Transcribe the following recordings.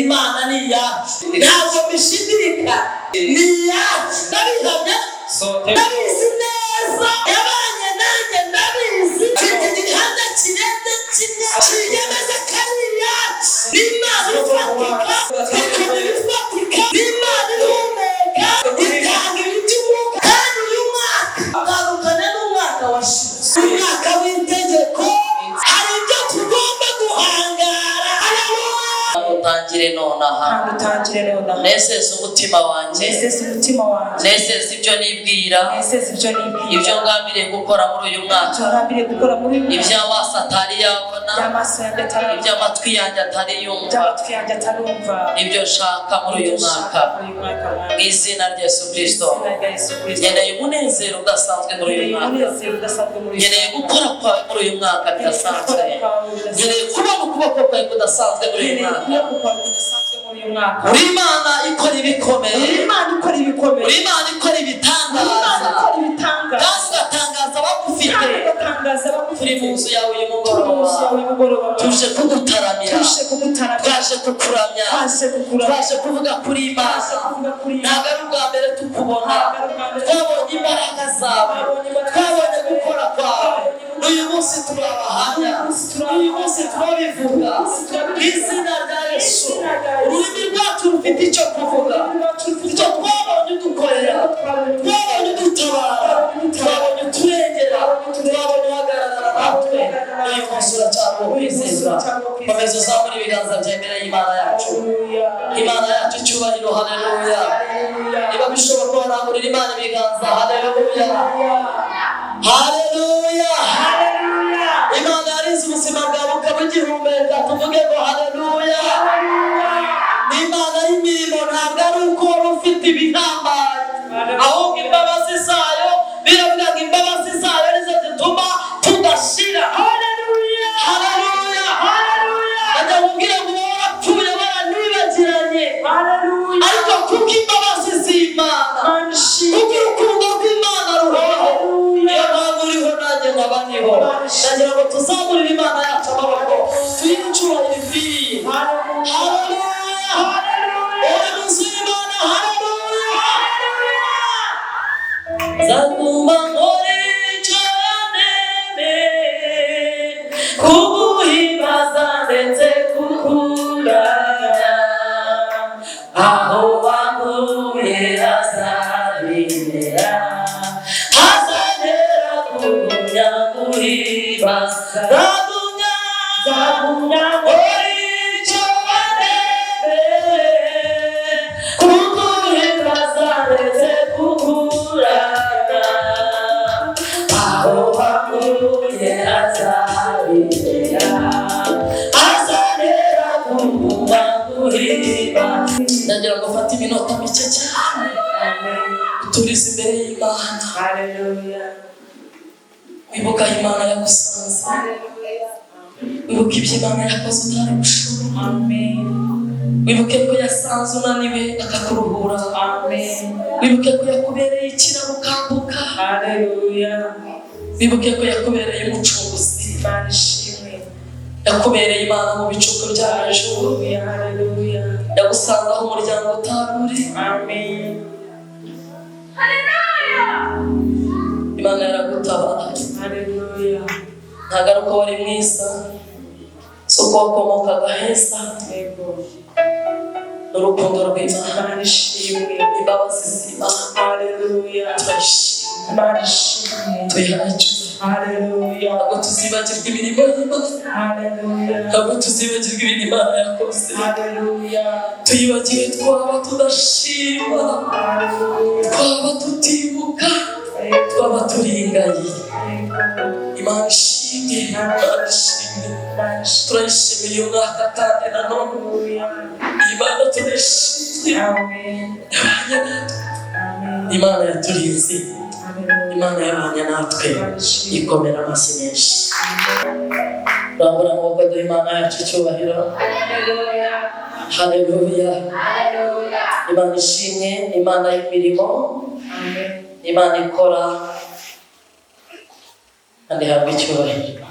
Imana ni iyacu ntabwo bishidikanya ni iyacu ndabihamya ndabizi neza yabanye nanjye ndabizi igihanda kirenze kimwe kiyemeza ko ari iyacu ni Imana ifatika ifatika ni Imana ihumeka itanga ibitinyuka kandi uyu mwaka utandukanye n'umwaka washize umwaka w'itegeko hari ibyo tugomba guhangara utangire nonaha neseze umutima wanjye neseze ibyo nibwira ibyo ngambiriye gukora muri uyu mwaka ibyo amaso atari yabona ibyo amatwi yanjye atari yumva ibyo nshaka muri uyu mwaka mu izina rya Yesu Kristo nkeneye umunezero udasanzwe muri uyu mwaka nkeneye gukora kwawe muri uyu mwaka bidasanzwe nkeneye kubona ukuboko kwawe kudasanzwe muri uyu mwaka uri Imana ikora ibikomeye uri Imana ikora ibitangaza kandi ugatangaza abagufite turi mu nzu yawe y'umugoroba tuje kugutaramira twaje kukuramya twaje kuvuga kuri Imana ntabwo ari ubwa mbere tukubona twabonye imbaraga zawe twabonye gukora kwawe uyu munsi turabahamya uyu munsi turabivuga mu izina rya Yesu ururimi rwacu rufite icyo kuvuga icyo twabonye udukorera twabonye udutabara twabonye uturengera twabonye uhagarara natwe uyu munsi uracyari ukwizeza komeza uzamure ibiganza byemera y'Imana yacu Imana yacu icyubahiro haleluya niba bishoboka warangurira Imana ibiganza haleluya haleluya Imana yarinze ubuzima bwawe ukabugihumeka tuvuge ngo haleluya Imana y'imirimo ntabwo ari uko wari ufite ibihambaye ahubwo imbabazi zayo biravuga ngo imbabazi zayo nizo zituma tudashira haleluya haleluya haleluya ajya mubwira ngo warapfuye waranibagiranye haleluya ariko kuko imbabazi z'Imana kuko urukundo rw'Imana ruhoraho niyo mpamvu uriho nanjye nkaba ndiho ndagira ngo tuzamurire Imana yacu amaboko tuyihe icyubahiro ikwiye haleluya Zaguma muri cyane kuguhimbaza ndetse kukuranya aho wanguye hazabimera hazagera kugumya guhimbaza zagumya muri cyane kuguhimbaza ndetse kukuranya ndagira ngo ufate iminota mike cyane turize imbere y'Imana wibuka Imana yagusanze wibuka ibyo Imana yakoze utari gushobora wibuke ko yasanze unaniwe akakuruhura wibuke ko yakubereye ikiraro ukambuka wibuke ko yakubereye umucunguzi yakubereye Imana mu bicuku by'ijuru yagusanze aho umuryango utari uri Imana yaragutabaye ntabwo ari uko wari mwiza si uko wakomokaga heza n'urukundo rw'Imana imbabazi z'Imana turayishimye tuyihacuza ntabwo tuzibagirwa imirimo y'Imana ntabwo tuzibagirwa ibintu Imana yakoze tuyibagiwe twaba tudashima twaba tutibuka twaba turingaye Imana ishimwe turayishimiye uyu mwaka kandi nanone Imana turayishimye yabanye natwe Imana yaturinze Imana yabanye natwe ikomera amashyi menshi urambura amaboko duha Imana yacu icyubahiro haleluya Imana ishimwe Imana y'imirimo Imana ikora kandi habwa icyubahiro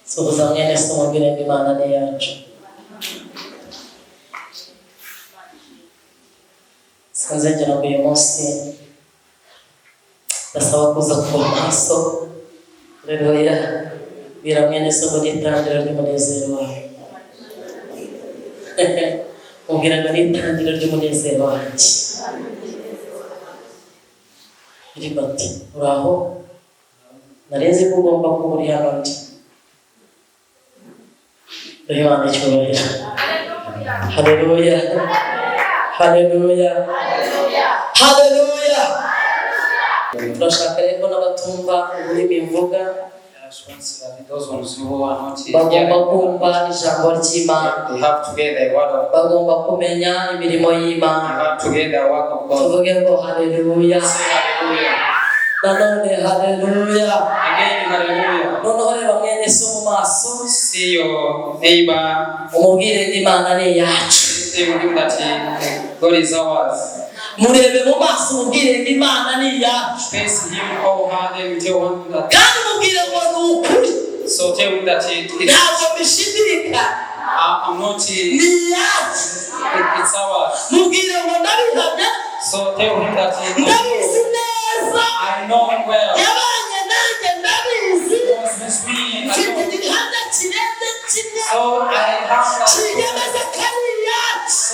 suhuza mwene se umubwire ngo Imana ni yacu nzengera ngo uyu munsi ndasaba kuza ku maso. Haleluya. Bwira mwene so n'itangira ry'umunezero wawe. Ubwira ngo n'itangira ry'umunezero wanjye. Ribati uraho narenze ko ugomba kuba uri hano ndi. Yohana cyubahiro. Haleluya. Haleluya. Haleluya. Turashaka rero n'abatumva ururimi mvuga bagomba kumva ijambo ry'Imana, bagomba kumenya imirimo y'Imana. Tuvuge ngo haleluya. Nanone haleluya. Noneho reba mwene so mu maso, umubwire Imana ni iyacu. Murebe mu maso umubwire Imana ni iyacu. Kandi umubwire ngo ni ukuri. Ntabwo mbishidikanya. Ni iyacu. Mubwire ngo ndabihamya. Ndabizi neza. Yabanye nanjye ndabizi. Mfite igihanda kirenze kimwe. Kiyemeza ko ari iyacu.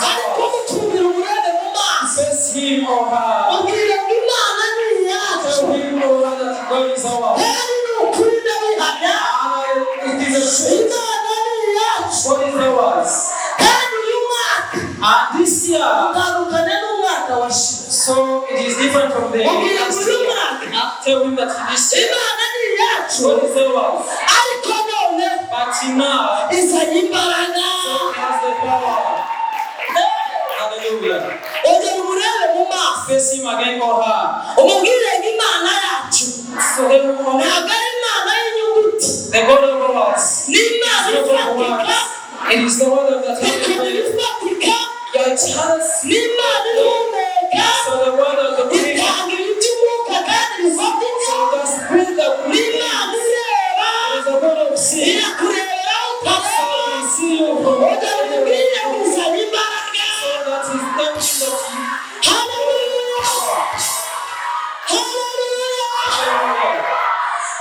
Ariko mutumira umurebe mu maso. Mubwire ngo Imana ni iyacu. Kandi ni ukuri ndabihamya. Imana ni iyacu. Kandi uyu mwaka utandukanye n'umwaka washize. So it is different from the last year. Tell him that this year Imana ni iyacu. Ariko none but now izanye imbaraga. so he has the power. Hallelujah. Ongera umurebe mu maso. Face him again or her. Umubwire ngo Imana yacu So they will ntabwo ari Imana y'inyuguti. the God of us. Ni Imana ifatika. It is the word of the Ifatika. Yeah, it has. Ni Imana ihumeka. So the word of the creator. Itanga iby'umwuka kandi bifatika. So that's breathe that Ni we Imana ireba. is the word of sin. Irakurebera utareba. So we see you from Ongera umubwire ngo izanye imbaraga. so that is everything that Haleluya. Haleluya.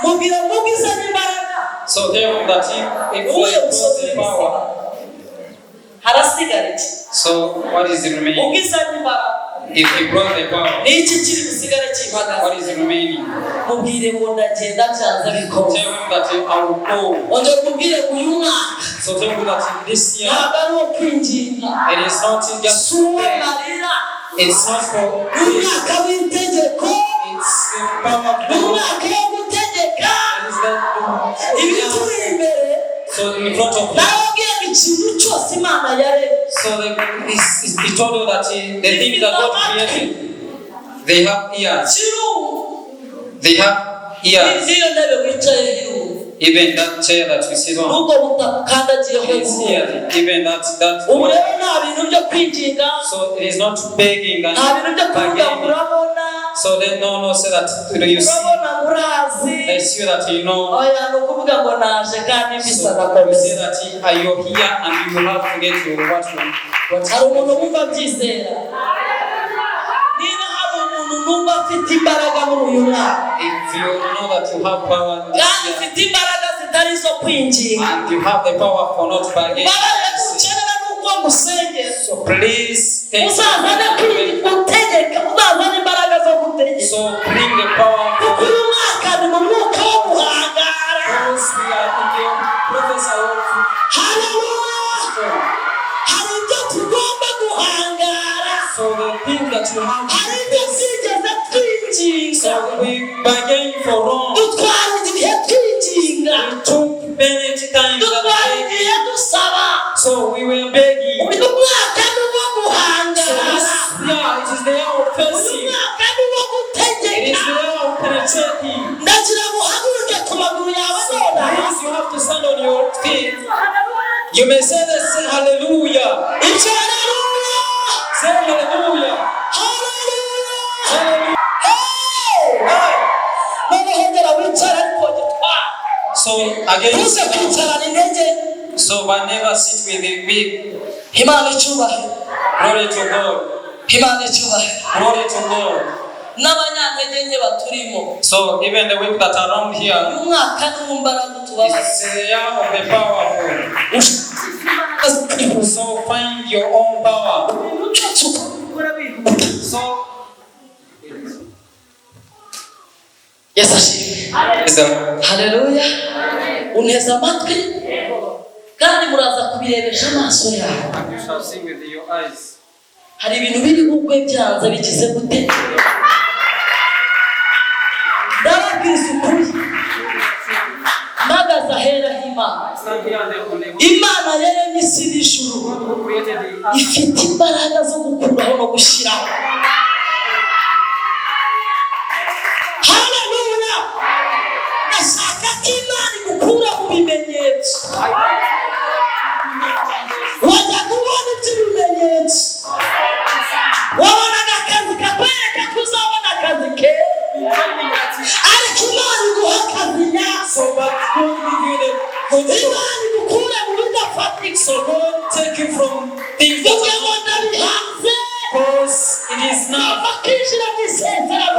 you Mubwire ngo izanye imbaraga. So tell him that if Uwe he usoze the power. harasigara iki? So what is the remaining? Ubwizanye imbaraga. If he brought the power, Ni iki kiri gusigara what kimpagaze? is the remaining? Mubwire ngo ndagenda byanze Tell bikomeye. him that I will go. Ongera umubwire ngo uyu mwaka So tell him that this year ntabwo ari uwo kwinginga. it is not just Si uw'amarira. it's not for Ni umwaka w'itegeko. it's the power of Ni God. umwaka wo gutegeka. It is that Ibituri imbere. so in front of you. Nababwira ngo ikintu cyose Imana yaremye. So he told you that the things that God created, they have ears. They have ears. Niyo ntebe wicaye hirungu. Even that chair that we sit on, Nubwo butakandagiyeho it's here. Even that. ubu rero nta bintu byo kwinginga. So it is not begging and Nta bintu byo kuvuga ngo begging. urabona. So then no say that you see. Urabona murazi. They see that you know. Oya ni ukuvuga ngo naje kandi mbisa So you nakomeza. say that you're here and you have to get to what Hari umuntu wumva abyizera. Niba hari umuntu numva afite imbaraga muri uyu mwaka if you know that you have power kandi this year, ufite imbaraga zitari zo kwinginga. and you have the power for not begging. Babaye gukenera n'uko ngusengera. So please take Uzazane gutegeka. Uzazane imbaraga zo gutegeka. So bring the power Kuko for uyu mwaka ni mu mwuka wo guhangara. those we are in the prophesy of Haleluya. Hari ibyo tugomba guhangara. so the things that you have Hari ibyo twigeze twinginga. so we begging for wrong. Dutwara igihe twinginga. It took many times Dutwara that igihe dusaba. so we were begging. Uyu mwaka ni uwo So guhangara. it is the hour of Uyu facing. mwaka ni uwo It is gutegeka. the hour of penetrating. Ndagira ngo uhaguruke ku maguru yawe So nonaha. please you have to stand on your feet. You may say this, say hallelujah. Ibyo haleluya. Say hallelujah. Haleluya. Hallelujah. Hey! Noneho ngera wicara ariko gitwara. So again, Uze kwicarana intege. so but never sit with the weak. Imana icyubahiro. Glory to God. Imana icyubahiro. Glory to God. N'abanyantege nke baturimo. So even the weak that are around here, umwaka n'imbaraga tubabaza. it's the year of the powerful. So find your own power. So Yes, ashimwe. Haleluya. Uneza amatwi kandi muraza kubirebesha amaso yawe. you shall see with your eyes. Hari ibintu biri gukwe byanza bigize gute? Ndababwiza ukuri. Magaza hera h'Imana. Imana rero n'isi n'ijuru ifite imbaraga zo gukuraho no gushyiraho. Haleluya. Ndashaka ko Imana igukura mu bimenyetso. Wajya kubona ibimenyetso. Wabona akazi kakwereka ko uzabona akazi keza. Ariko Imana iguha akazi nyako. Imana igukura mu bidafatika. So God take you from things that are because it is now. You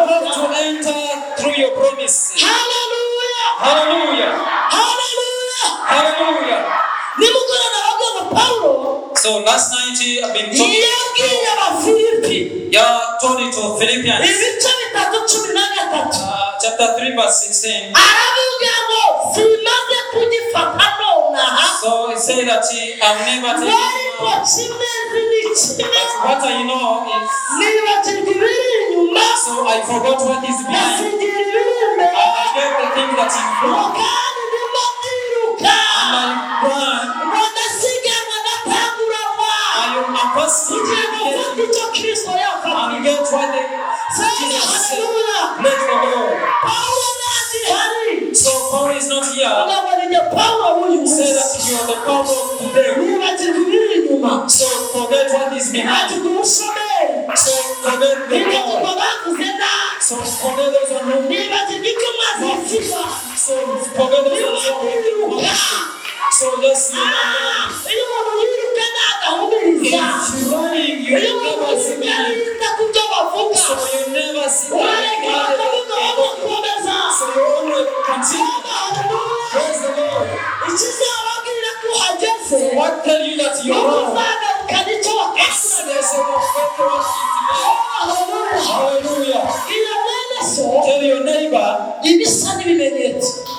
have to enter through your promises. Hallelujah. Hallelujah. Hallelujah. Hallelujah. Paulo. So last night I've been told it to Philippians. Chapter 3 verse 16. So he said that I'll never take it. But what I know is, so I forgot what is behind. I gave the thing that is in front. And I run. I'm passing and get what the Jesus said. Let the Lord. So Paul is not here. Say that you are the power of today. So forget what is behind. So forget the power. So forget those who know. So forget those who know. So just if you're running, you never see me. So you never see me. So you only continue. Praise the Lord. So what tell you that you're wrong? Hallelujah. Tell your neighbor.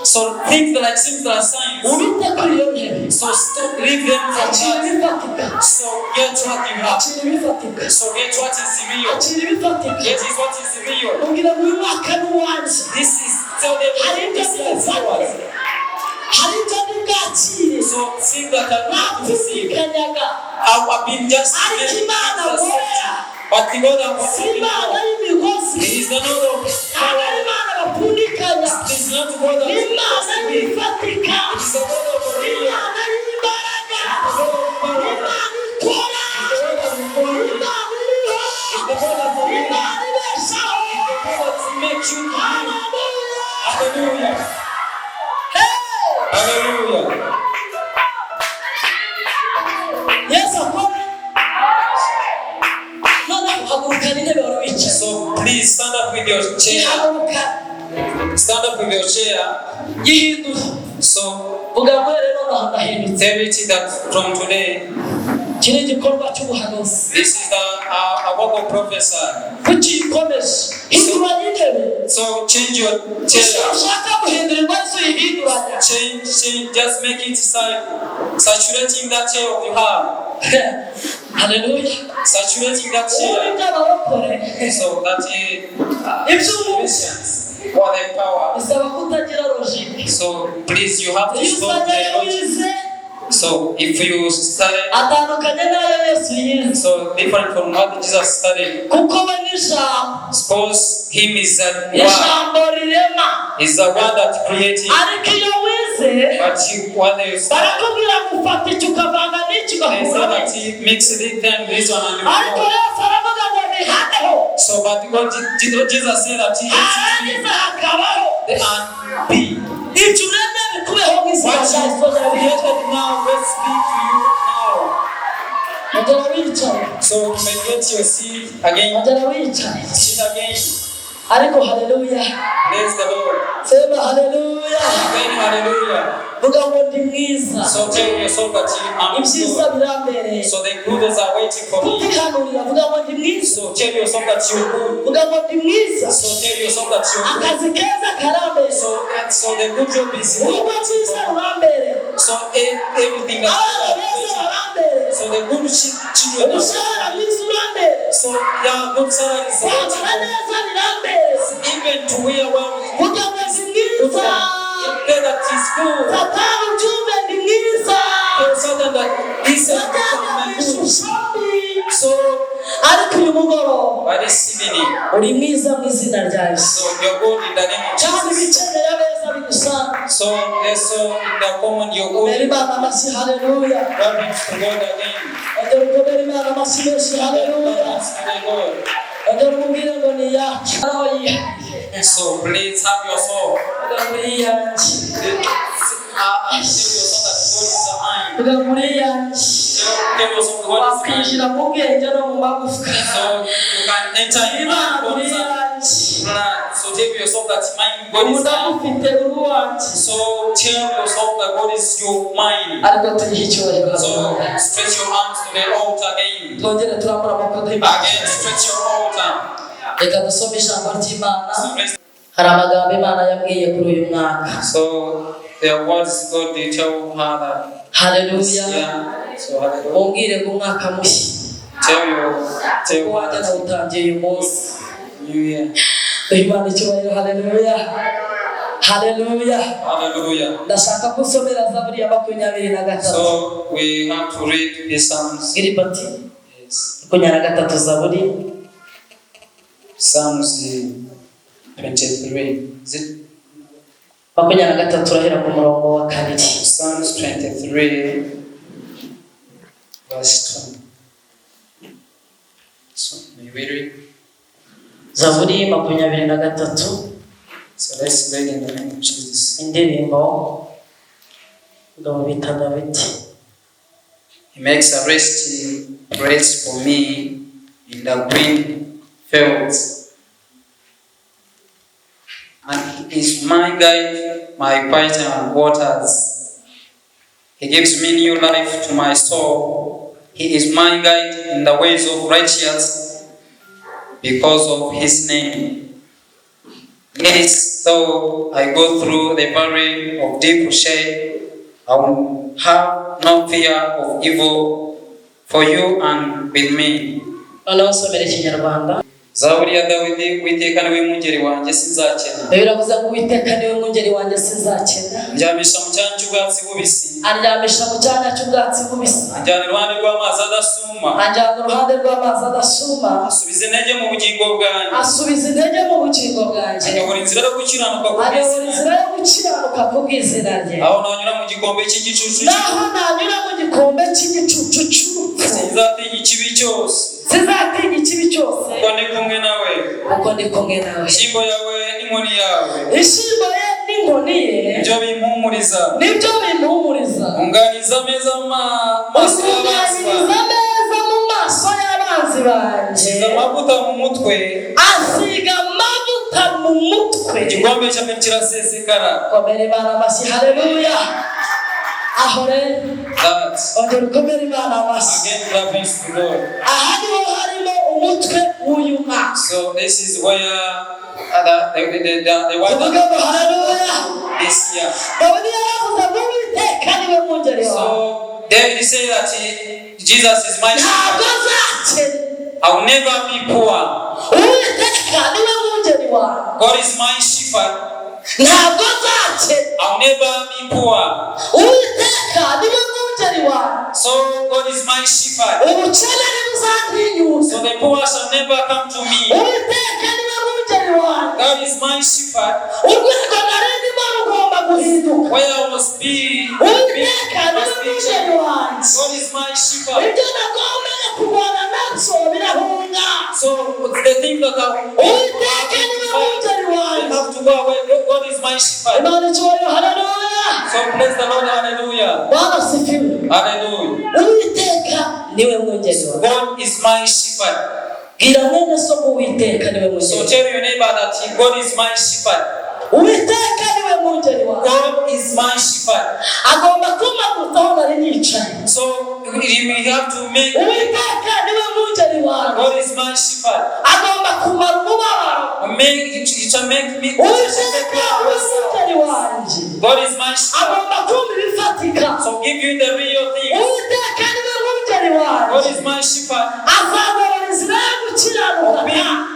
So things that like seems that are signs. So stop, leave them from that. So get what you have. So get what is real. Get is what is real. This is tell them this is yours. So things that are not to see. I've been just but the God of it is the Lord of power. It is not the God of it is the God of real. Hallelujah. Hallelujah. Yes, so please stand up with your chair. Stand up with your chair. So tell it that from today, this is a work of prophecy. So change your chair. Change, just make it saturating that chair of your heart. Hallelujah. Saturating that chair. So that for the power. So please, you have to stop the logic. So if you study, so different from what Jesus studied. Suppose him is the one. Is the one that created. But what they say that he mixed it then this one and so but God, Jesus said that he the and be. What you created now, let's speak to you now. So you may get your seat again. Sit again. Ariko hallelujah. Praise the Lord. Sema hallelujah. Amen, hallelujah. Vuga ngo ndi mwiza. So tell yourself that I'm Ibyiza birambere. So the good are waiting for me. Kutihanurira vuga ngo ndi mwiza. So tell yourself that you're good. Vuga ngo ndi mwiza. So tell yourself that you're good. Akazi keza karambere. So the good job is Uba cyiza urambere. So everything that so the good children urambere. So yeah, good salaries even to where well vuga ngo ndi mwiza. That is good. Satani ujumbe ndi mwiza. Satan that is so ariko uyu mugoroba but this evening uri mwiza mu izina rya Yesu. So you're good in the name of cyane Jesus. bikeneye abeza bigusanga. So in the common you're good. Imana masi hallelujah. God is to God again. Adoro Imana masi mesi hallelujah. Adoro ngo ni yacu. So please have your soul. Adoro yacu. Tell yourself that God is behind. Adoro yacu. Tell yourself God is behind. Kwinjira mu bwenge no mu magufwa. So you can enter in my God. So tell yourself that my God is behind. So tell yourself that God is your mind. So stretch your arms to the altar again. Again, stretch your altar. Reka dusome ijambo ry'Imana. Hari amagambo Imana yabwiye kuri uyu mwaka. So there was God to tell her that. Hallelujah. So hallelujah. Ongire ku mwaka mushya. Tell wajana utangiye uyu munsi. New year. Imana icyubahiro hallelujah. Hallelujah. Hallelujah. Ndashaka kusomera Zaburi ya 23. So we have to read these Psalms. Iribati. Yes. 23 Zaburi. Psalms 23. Is it? 23 turahera ku murongo wa 2. Psalms 23 verse 2. So may we read? Zaburi 23. So let's read in the name of Jesus. Indirimbo bita Dawidi. He makes a resting place for me in the green fields. And he is my guide, my quiet and waters. He gives me new life to my soul. He is my guide in the ways of righteousness because of his name. Yes, though I go through the valley of deep shade, I will have no fear of evil, for you are with me. Zaburi ya Dawidi, Uwiteka niwe mwungeri wanjye sinzakena. Biravuze ngo Uwiteka niwe mwungeri wanjye sinzakena. Njyamisha mu cyanya cy'ubwatsi bubisi. Andyamisha mu cyanya cy'ubwatsi bubisi. Anjyana iruhande rw'amazi adasuma. Anjyana iruhande rw'amazi adasuma. Asubiza intege mu bugingo bwanjye. Asubiza intege mu bugingo bwanjye. Anyobora inzira yo gukiranuka ku bw'izina. Anyobora inzira yo gukiranuka ku bw'izina rye. Aho nanyura mu gikombe cy'igicucu. Naho nanyura mu gikombe cy'igicucu cy'urupfu. Sinzatinya ikibi cyose. Sinzatinya ikibi cyose. Kuko ndi kumwe nawe. Kuko ndi kumwe nawe. Ishimbo yawe n'inkoni yawe. Ishimbo ye n'inkoni ye. Nibyo bimpumuriza. Nibyo bimpumuriza. Unganiza ameza mu maso y'abanzi banjye. Asiga amavuta mu mutwe. Asiga amavuta mu mutwe. Igikombe cyawe kirasesekara. Komera Imana amashyi haleluya. Aho rero. Ongera ukomere Imana amashyi. Again, praise to God. Aha niho harimo umutwe w'uyu mwaka. So this is where the word this year. So David said that Jesus is my shepherd. I will never be poor. God is my shepherd. I will never be poor. So God is my shepherd. So the poor shall never come to me. God is my shepherd. Where I must be, God is my shepherd. So the thing that I have to go away, God is my shepherd. So praise the Lord, hallelujah. Bwana sifiwe. Hallelujah. Uwiteka niwe mwungeri wanjye. God is my shepherd. Gira mwene so Uwiteka niwe mwungeri. So tell your neighbor that God is my shepherd. Uwiteka niwe mwungeri wanjye. God is my shepherd. Agomba kuma gutona rinicaye. So you may have to make Uwiteka niwe mwungeri wanjye. God is my shepherd. Agomba kumara umubabaro. Make it to make me. Uwiteka niwe mwungeri wanjye. God is my shepherd. Agomba kumva ibifatika. So give you the real thing. Uwiteka niwe mwungeri wanjye. God is my shepherd. Azagorora inzira yo gukiranuka.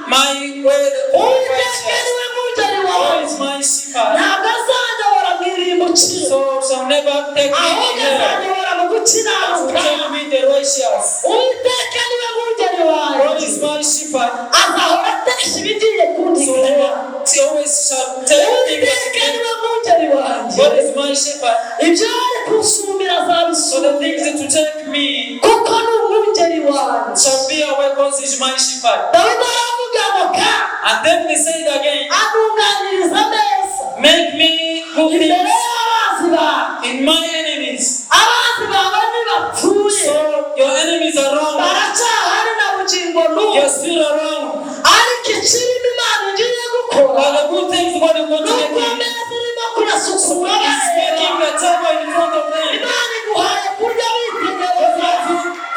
My way. Uwiteka niwe mwungeri wanjye. God is my shepherd. Ntabwo azanyobora mu irimbukiro. So shall never take me ahubwo here. azanyobora mu gukiranuka. Tell me the righteous. Uwiteka niwe mwungeri wanjye. God is my shepherd. Azahora atesha ibigiye kundiganya. He always shall tell me Uwiteka niwe mwungeri wanjye. God is my shepherd. ibyo ari kunsumira So the azabisumira. things that to take me kuko ni umwungeri wanjye. shall be aware God is my shepherd. Dawidi aravuga ngo ka And then we say it again. antunganiriza neza Make me good imbere things y'abanzi bawe. in my enemies. abanzi bawe ntibapfuye. So your enemies are wrong. baracyahari na bugingo n'ubu. You're still around. ariko ikirimo Imana igiye gukora. But the good things God is going to make nuko me. ameza irimo kuyasukura He's making bareba. the table in front of them. Imana iguhaye kurya bitegereza.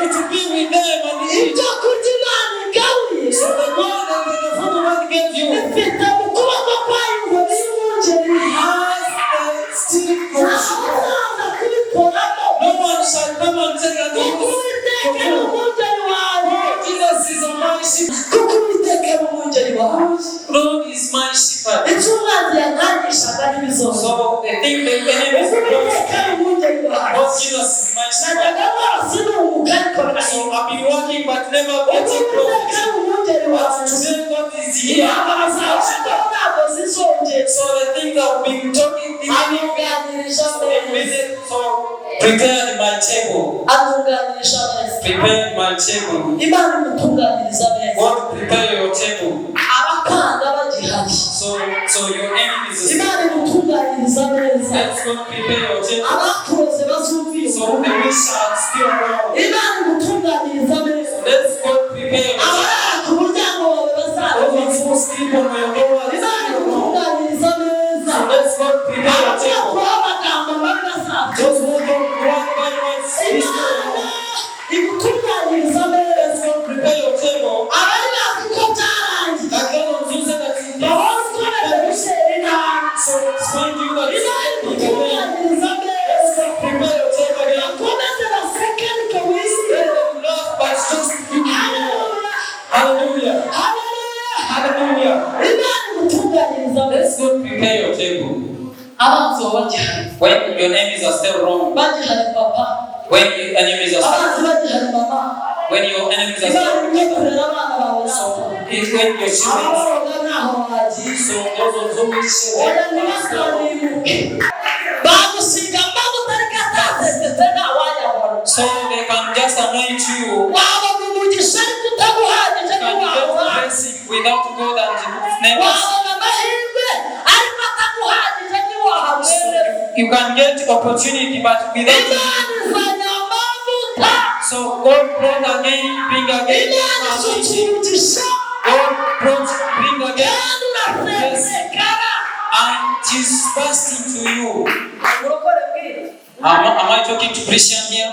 To be with them and eat. ibyo kurya Imana igaruye. So the God and the food God gave you bifite mu kuboko kwayo ingoma y'umwungeri. has the stick of ntawe uzaza kubikoramo. no one shall come and take that kuko Uwiteka ni umwungeri wawe. Jesus is my shepherd. kuko Uwiteka ni umwungeri wawe. Lord is my shepherd. icyo umwanzi yankangishaga ntibizoza. So they think the enemy is Uwiteka ni umwungeri wawe. Lord Jesus is my shepherd. najyaga rwose nunguka ariko So I've been working but never getting Uwiteka profit. ni umwungeri But wawe. today God is here. intambara zawe ntabwo zizongera. So the things I've been talking to atunganirije ameza. so prepared my table. atunganirije ameza. Prepared my table. Imana imutunganiriza ameza. God prepare your table. abakanda bagihari. So your enemies is Imana imutunganiriza ameza. let's go prepare your table. abakuroze bazumvira So the wish are still around. Imana imutunganiriza ameza. Let's go prepare your table. abarara ku muryango wawe Those bazarabona. who sleep on your door. Imana imutunganiriza ameza. So let's go prepare your table. abakuraho amagambo mabi bazarabona. Those who don't want bad words. Imana imutunganiriza ameza. Let's go prepare your table. abari bazi ko byarangiye. Again on Tuesday that is bahora ukomeje gusera intambwe. so it's going to you that Imana is imutunganiriza let's ameza. go prepare your table again. bakomeze baseke ariko wizeye. Let them laugh but just Haleluya. hallelujah. Haleluya. Hallelujah. Imana imutunganiriza ameza. Let's go prepare your table. abanzi baba bagihari. When your enemies are still wrong. bagihari papa. When your enemies are still abanzi bagihari mama. when your enemies are Imana still igiye kurera abana bawe so nawe. when your children ababoroga ntaho bagiye. so those who wish oya ntibasanibuke. bagusiga amavuta ariko atatetse ntawayabona. so they can just anoint you. wabona umugisha ariko utaguhagije Can get ntiwawubona. blessing without God and never. wabona amahirwe ariko ataguhagije ntiwahabwere. You can get opportunity but without. Imana izanye amavuta. So God brought again, bring again. Imana isutse umugisha. God brought, bring again. kandi urasesekara. And He's passing to you. urokore bwira. Am I talking to Christian here?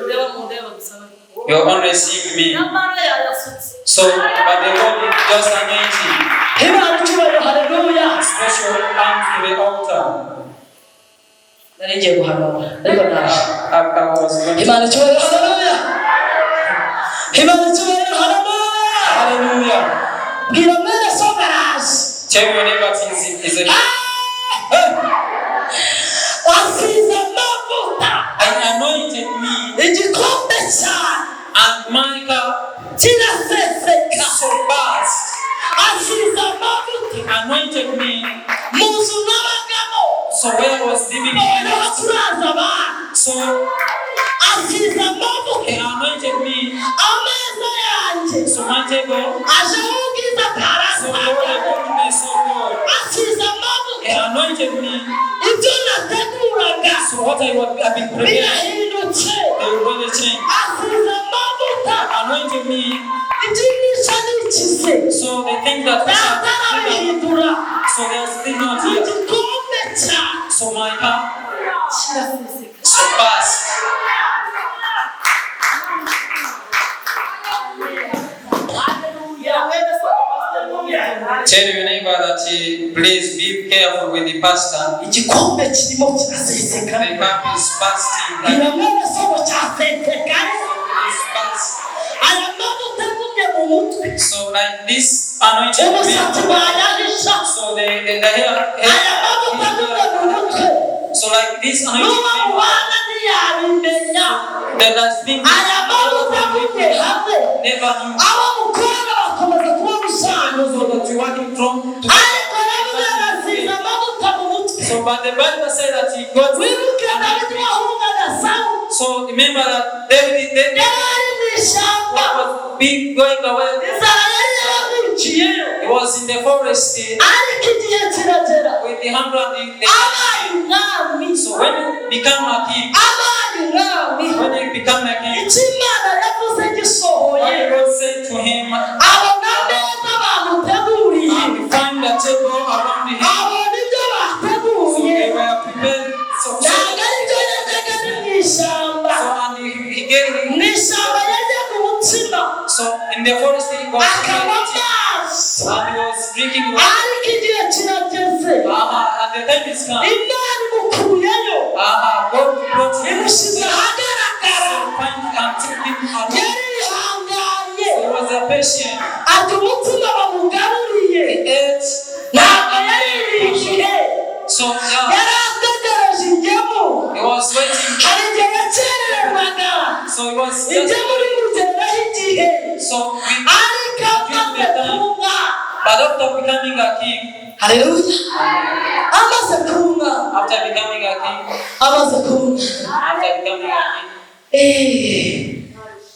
reba mu ndeba dusaba. You're only seeing me. nyamara yayasutse. So, but the Lord is just anointing. Imana icyubahiro. haleluya. Special hand to the altar. nari ngiye guhanura ariko naje. I was going to. Imana icyubahiro. haleluya. Imana icyubahiro. haleluya. Hallelujah. bwira mwene so garaje. Tell your neighbor is a. asize amavuta. I anointed me igikombe cyane. and my cup kiraseseka. so fast. asize amavuta. Anointed me. mu nzu n'abagabo. So where I was living noneho in. turaza abantu. So asize amavuta. He anointed me. ameza yanjye. So my table. aje ubwiza So Lord, I bwarasaga. want to be so good. asize He amavuta. anointed me. Ibyo nateguraga. So what I have been prepared, Birahindutse. they will really change. Asize amavuta. Anointed me. Ibyinisha n'ikize. So they think that Natarabihindura. so they are still not here. Igikombe cya. So my cup Kiraseseka. surpassed. Tell your neighbor that please be careful with the pastor. Igikombe kirimo kiraseseka. The cup is bursting. Iramwene sobo cyaseseka. It's burst. Aya mavuta agumye mu mutwe. So like this anointing Umusatsi bayahisha. so the hair. Aya mavuta agumye mu mutwe. So like this Nuwo anointing mubana ntiyabimenya. that has been Aya mavuta agumye hamwe. never knew. Abo mukobwa bakomeza kuba rusange. So that you want him from to Ariko navuze basize amavuta mu mutwe. so but the Bible said that he got Wibuke Dawidi wahungaga Sawuli. so remember that David Yari ari mu ishyamba. was big going away. Inzara yari yaramwiciyeyo. He was in the forest Ariko igihe kiragera. with the hunger and the Abaye umwami. so when you become a king, Abaye umwami. when you become a king, Icyo Imana yavuze what gisohoye. God said to him, Abona neza bamuteguriye. and find a table around him. Abona ibyo So bateguye. they were prepared. So Ntabwo aribyo yajyaga ari mu ishyamba. and he gave him. Mu ishyamba yajyaga umutsima. So in the forest he was Akanywa eating, amazi. and he was drinking water. Ariko igihe kirageze. And the time is come. Imana imukuyeyo. God brought him. Imushyize ahagaragara. He Yarihanganye. was a patient. Ati umutima bamugaburiye. He ate. Ntabwo yaririye. So Yari ategereje ingemu. he was waiting. Hari igihe yakererwaga. So he was just Ingemu rimugeraho igihe. so we, Ariko amaze kunga. but after becoming a king, Haleluya. Amaze kunga. after becoming a king, Amaze kunga. after becoming a king,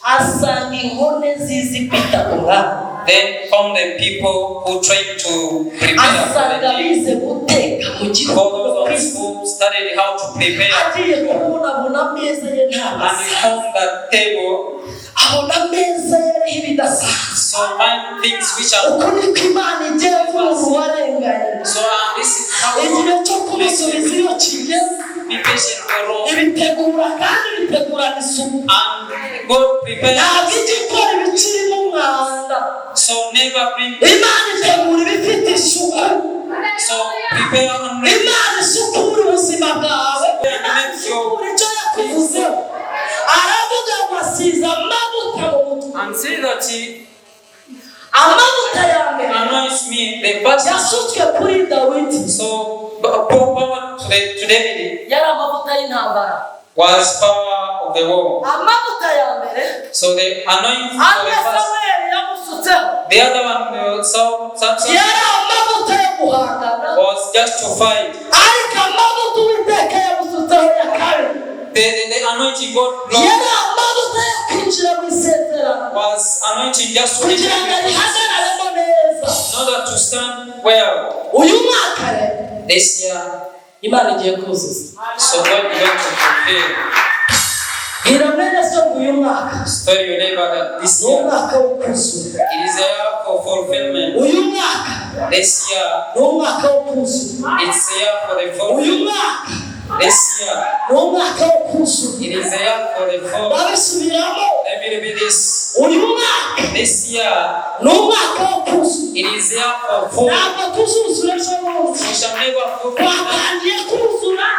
Asanga inkone zizi kwitagura. then found the people who tried to prepare for Asanga the king. bize guteka mu For gihugu those who studied how to prepare, agiye kubona ameza ye nta and he masa. found that table. Abona ameza yariho ibidasanzwe. So find things which are Uko niko Imana igera umuntu warenganye. so this is how Igihe cyo kumusubiza iyo kigeze. be patient for all. Ibitegura kandi bitegurana isuku. And God prepared. Ntabwo igikora ibikirimo umwanda. So never bring. Imana itegura ibifite isuku. So prepare and ready. Imana isukura ubuzima bwawe. Imana isukura icyo yakuvuzeho. Aravuga ngo asize amavuta mu mutwe. And say that he Amavuta ya mbere anoints me, the first. yasutswe kuri Dawidi. So power to David Yari amavuta y'intambara. was power of the war. Amavuta ya mbere So the anointing for ane the first. Samweli yamusutseho. The other one, Samson, Yari amavuta yo guhangana. was just to fight. Ariko amavuta Uwiteka yamusutseho ya kabiri. The anointing God brought Yari amavuta yo kwinjira mu isezerano. was anointing just to Kugira ngo rihagararemo neza. in order to stand well. Uyu mwaka rero This year, Imana igiye kuzuza. so God is going to fulfill. Bwira mwene so ngo uyu mwaka Tell your neighbor that this ni year umwaka wo kuzura. it is a year for fulfillment. Uyu mwaka This year ni umwaka wo kuzura. it's a year for the Uyu fulfillment. mwaka This year ni umwaka wo kuzura. it is a year for the fulfillment. Babisubiramo. Let me repeat this. Uyu mwaka This year ni umwaka wo kuzura. it is a year for fulfillment. Ntabwo tuzuzura ejo bundi. We shall never fulfill that. Twatangiye kuzura.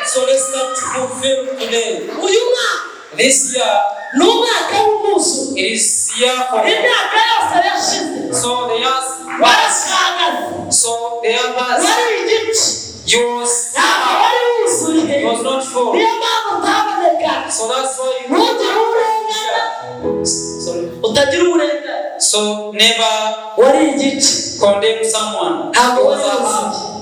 So let's start to fulfill today. Uyu mwaka This year ni umwaka w'umwuzure. it is year for Imyaka yose yashize so the years warasagaze. so the year past Wari igice. yours Ntabwo wari wuzuye. it was not full. Niyo mpamvu utaboneka. So that's why you Ntugire uburenganya. sorry. Utagira uburenganya. So never Wari igice. condemn someone. Ntabwo You wari was wuzuye.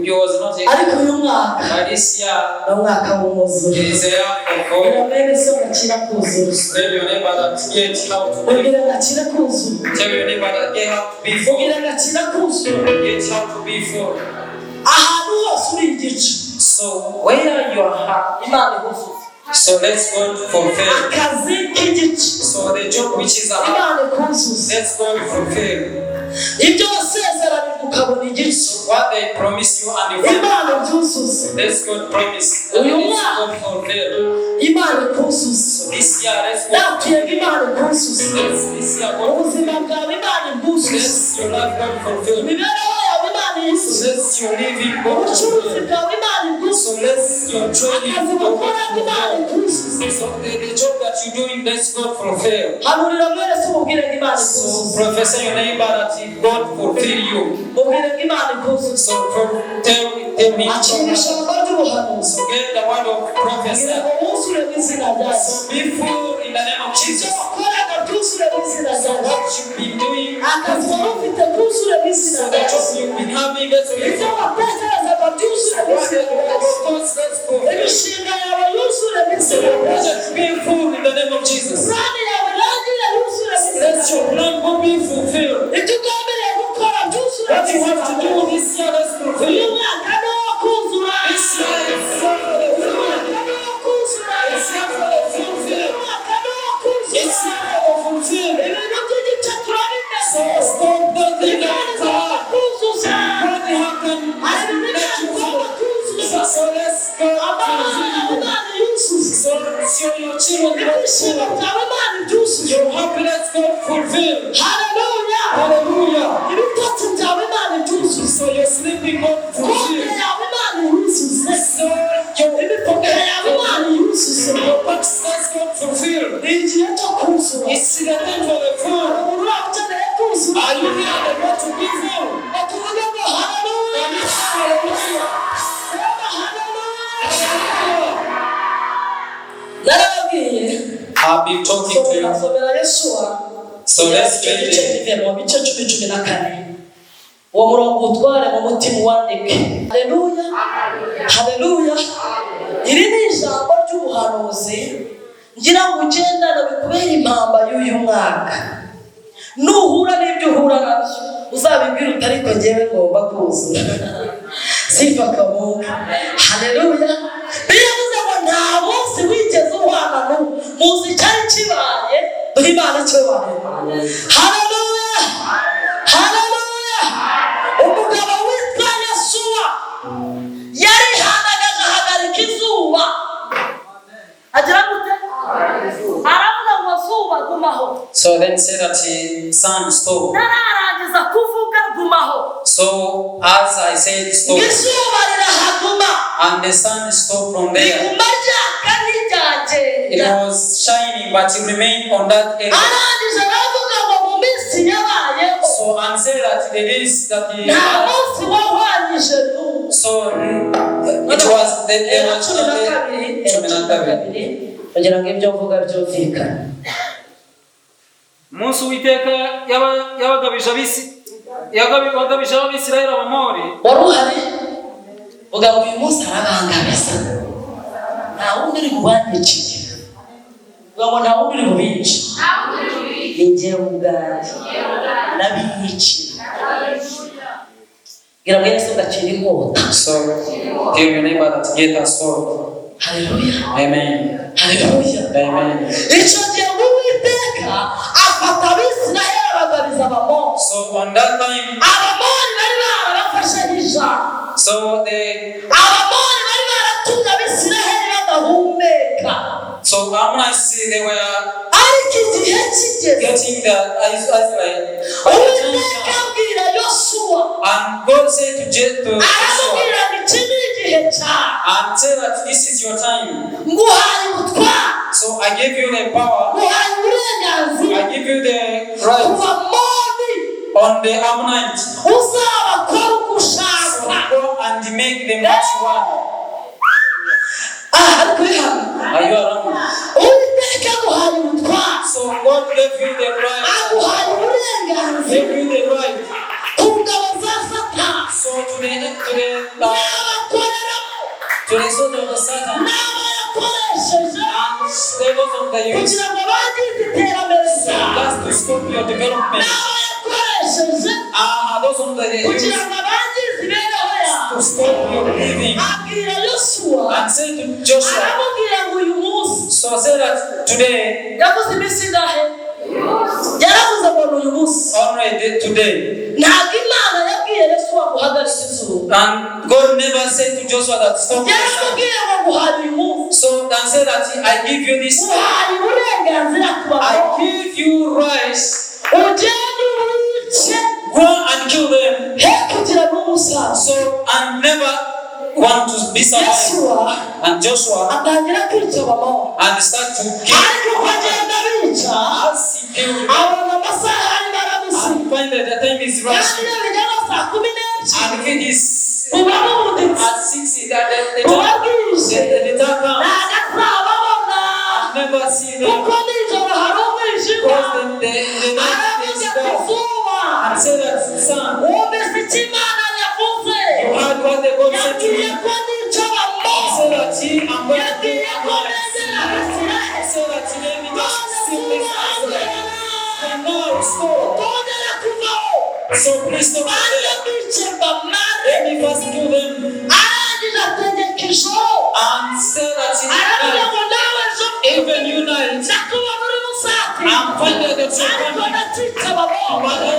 you was not a Ariko uyu mwaka but this year ni umwaka w'umwuzure. it is a year for Bwira God. mwene so gakira kuzura. Tell your neighbor that get how to be. Ubwira gakira kuzura. Tell your neighbor that get how to be full. Ubwira gakira kuzura. Get how to be full. ahantu hose uri igice. So where you are, Imana ikuzuza. so let's go to fulfill. Akazi k'igice. So the job which is a Imana ikuzuza. let's go to fulfill. Ibyo wasezeranye ukabona igice. What they promise you and you fulfill. Imana byuzuza. Let's go to promise. Uyu Let's mwaka go to fulfill. Imana ikuzuza. This year, let's go. Nakwiye Imana ikuzuza. This year, go. Ubuzima bwawe Imana ikuzuza. Let's your life go to fulfill. Imibereho yawe Imana ikuzuza. Let's your living go to Ubucuruzi fulfill. bwawe Imana ikuzuza. So let's your training Akazi go to bakora Imana ikuzuza. So the job that you're doing, let's go to fulfill. Hanurira mwene se umubwire Imana So ikuzuza. professor your neighbor that God fulfill you. Mubwire Imana ikuzuza. So tell me. Akinisha ijambo ry'ubuhanuzi. So get the word of prophecy. Kugira ngo wuzure mu izina rya Yesu. So be full in the name of Ibyo Jesus. wakoraga byuzure mu izina rya So Yesu. what you've been doing, Akazi wari ufite byuzure mu izina so rya the job Yesu. you've been having, let's be Ibyo full. watekerezaga byuzure mu What izina the rya Yesu. thoughts, let's fulfill. Imishinga yawe yuzure mu So izina your rya Yesu. project be full in the name of Jesus. Plani yawe irangire yuzure mu izina Let rya your Yesu. plan go be fulfilled. Ibyo ugambiriye gukora byuzure What mu you izina have to rya do Yesu. this year, let's Uyu fulfill. mwaka ni uwo kuzura. This year is for the Uyu full. mwaka ni uwo kuzura. This year for the Uyu fulfill. mwaka ni uwo This kuzura. year for fulfill. Ibintu by'igice turabimeze. So stop the thing Imana that igomba kuzuza. what happened Hari is ibintu let you igomba kuzuza. So let's go Amahoro to yawe Imana yuzuza. so your children Ibyishimo byawe Imana ibyuzuza. your happiness go fulfill. Haleluya. Hallelujah. Ibitotsi byawe Imana ibyuzuza. So your sleeping go Konti fulfill. yawe Imana yuzuza. So your Imifuka yawe Imana yuzuza. success go fulfill. Ni igihe cyo kuzura. It's the time for the full. Umuntu waba ukeneye kuzura. Are you here to go to be full? Batuvuge ngo haleluya. Hallelujah. Sema haleluya. Narababwiye. I've been talking to you. Somera Yeshuwa. So let's read igice it. kive mu bice 10-14. Uwo murongo utware mu mutima wandike. Haleluya. Haleluya. Iri ni ijambo ry'ubuhanuzi ngira ngo ugendana bikubera impamba y'uyu mwaka. Nuhura n'ibyo uhura nabyo uzabibwira utari ko ngewe ngomba kuzura. Sifa kamunga. Haleluya. Biravuze ngo nta munsi wigeze uhana n'ubu. Muzi cyari kibaye duhe Imana cyubahiro. Haleluya. Haleluya. Umugabo witwa Yesuwa yarihanaga agahagarika izuba. Agira gute? Aravuga ngo zuba gumaho. So then say that sun stop. Nararangiza kuvuga gumaho. So as I said stop. Izuba rirahaguma. And the sun stopped from there. Riguma ryaka It ntiryagenda. was shining but it remained on that area. Arangije aravuga ngo mu minsi yabayeho. So and say that the days that Nta munsi wahwanyije n'ubu. so it was there was kugira ngo ibyo mvuga byumvikane. Munsi Uwiteka yabagabije ab'Isirayeli Abamori. Wari uhari uvuga ngo uyu munsi arabangabiza. Nta wundi uri bubandikiye. Uvuga ngo nta wundi uri bubice. Ni njyewe ubwanjye n'abiyiciye. Gira mwene se ugacira inkota. So tell your neighbor that get us sword. Haleluya. Amen. Haleluya. Amen. Icyo gihe Uwiteka afata Abisirayeli abagabiza Abamori. So on that time, Abamori bari barabafashe nk'ijana. so Abamori bari baratumye Abisirayeli badahumeka. so Ammonites they were Ariko igihe kigeze getting the Israel. Uwiteka abwira Yosuwa. And God said to Joshua Aramubwira ngo iki ni igihe cyawe. and say that this is your time. Nguhaye ubutware. So I give you the power. Nguhaye uburenganzira. I give you the right Ku Bamoni on the Ammonites. uzabakora uko So ushaka. go and make them what you want. Ariko ihana. Are you around? Uwiteka aguhaye ubutware. So God gave you the right. Aguhaye uburenganzira. Gave you the right. Ku ngabo za Satani. So to the N'abakoreramo. sort of the Satan N'abayakoresheje. and levels of the youth. Kugira ngo bangize iterambere ryawe. That's to stop your development. N'abayakoresheje. Those of the youth Kugira ngo bangize imibereho yawe. to to stop your living. abwira Yosuwa And say to Joshua, aramubwira ngo uyu munsi so say that today, yavuze iminsi ngahe yaravuze ngo uyu munsi already today. ntabwo Imana yabwiye Yosuwa guhagarika izuba And God never said to Joshua that stop the sun. yaramubwiye ngo guhaye uyu munsi So and say that I give you this. guhaye uburenganzira ku I bagabo give you rights. ugende ubice Go and kill them. he kugira n'umusaza So I never want to be survived. Yosuwa And Joshua atangira kwica abamama and start to kill. ariko uko agenda bica As he killed, abona amasaha arimo aramusiga and find that the time is kandi rushing. iyo bigera saa 12 And it is uba mubuditse at 6 that uba bwije the time comes. ntagasababona Never see them. kuko nijoro hari umwijima Because the night is aravuga dark. ku zuba And say that son, wumvise icyo Imana yavuze you heard what the God said to yabwiye you. ko nica bamo Say that he am going to yabwiye ko negera abisirayeli say that he let me just none simply tubahagarara and now stop. tongera kuvaho So please stop banze there. bice bamare Let me first kill them arangije ategeka ijoro and say that he aravuga night, ngo nawe ejo even you night, ndakubona uri musati I'm finding that you're ariko coming. ndatica bamo But I'm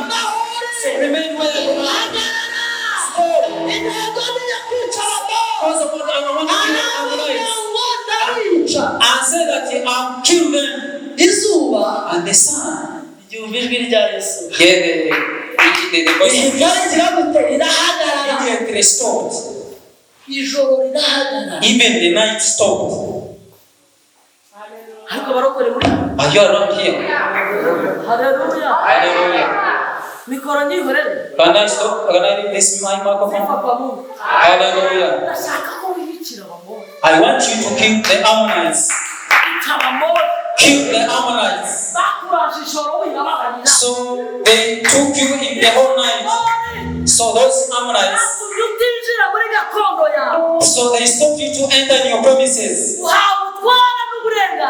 mahore remain where you are. hagarara Stop. intego ni iyo kwica bamo Because of what I want to kill them aravuga lives. ngo ndabica And say that I'll kill them. izuba And the sun. ryumva ijwi rya Yesu Yeah, the voice of ryari kiragute rirahagarara immediately stopped. ijoro rirahagarara Even the night stopped. ariko barokore muri But you are not here. haleluya Hallelujah. mikoro nyihorere Can I stop? Can I leave this my microphone? papa Mungu Hallelujah. ndashaka ko wihikira bamo I want you to kill the Ammonites. itabamo Kill the Ammonites. bakuraje ijoro wirabaganira So they took you in the whole night. So those Ammonites, utinjira muri gakondo yawe so they stopped you to enter in your promises. uhawe utwara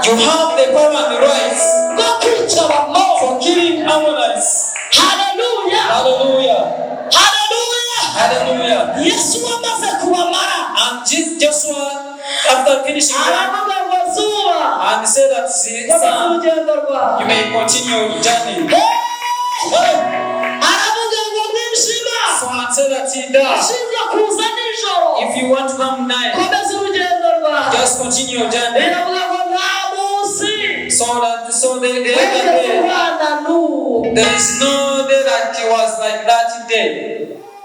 You n'uburenganzira have the power and the rights bwo kwica bamo for killing Ammonites. haleluya Hallelujah. haleluya Hallelujah. Yesu amaze kubamara And Joshua, after finishing them, aravuga ngo zuba and said that, komeza son, urugendo rwawe you may continue your journey. aravuga ngo mwijima So I said that he died. ushinzwe kuza nijoro If you want to come night, komeza urugendo rwawe just continue your journey. biravuga ngo nta munsi So the other wigeze day, kubana n'uwo there is no day that it was like that day.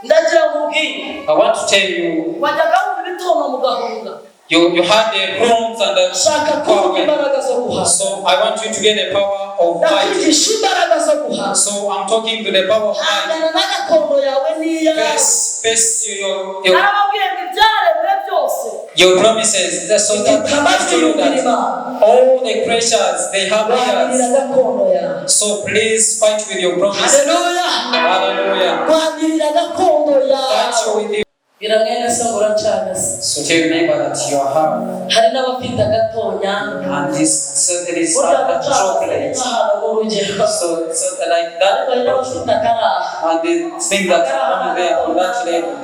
ndagira ngo ubwire I want to tell you, wajyaga wumva ibitoma mu gahunga you had the bones and the shaka kuvuga power. imbaraga zo guhaza So I want you to get the power of might. ndakwigisha imbaraga zo guhaza So I'm talking to the power of might. hangana n'agakondo yawe n'iyawe Face your narababwiye ngo ibyaremwe byose your promises. So that amajwi you know that y'umurima all the creatures they have rwanirira ears. gakondo yawe So please fight with your promise. haleluya Hallelujah. rwanirira gakondo yawe Fight with you. bwira mwene se ngo uracagase So tell your neighbor that you are hard. hari n'abafite agatonya And this so there is burya a agacagase chocolate. nk'ahantu nk'urugero So like ariko hari that. n'abafite akaraha And the thing that come there on that level.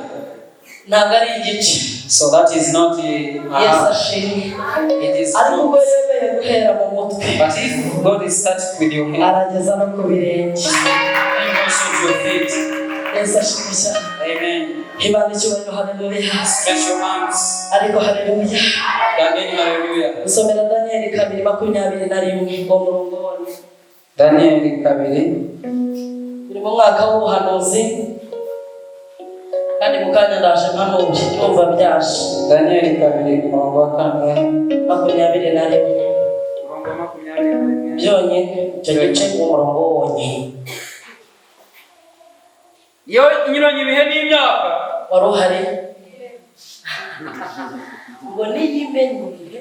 ntabwo ari igice So that is not the yesu ashimwe it is ariko ubwo not. yemeye guhera mu mutwe But if God is starting with your hand, arageza no ku birenge then also to your feet. yesu ashimwe cyane Amen. imana icyubahiro haleluya Stretch your arms. ariko haleluya Again, hallelujah. gusomera daniyeli 2:21 ngo murongore Daniel 2. biri mu mwaka w'ubuhanuzi kandi mu kanya ndaje mpanure ndumva byaje Daniel 2 umurongo wa 4. 21 byonyine icyo gice umurongo wonyine iyo inyuranye ibihe n'imyaka wari uhari ngo niyimenye ibihe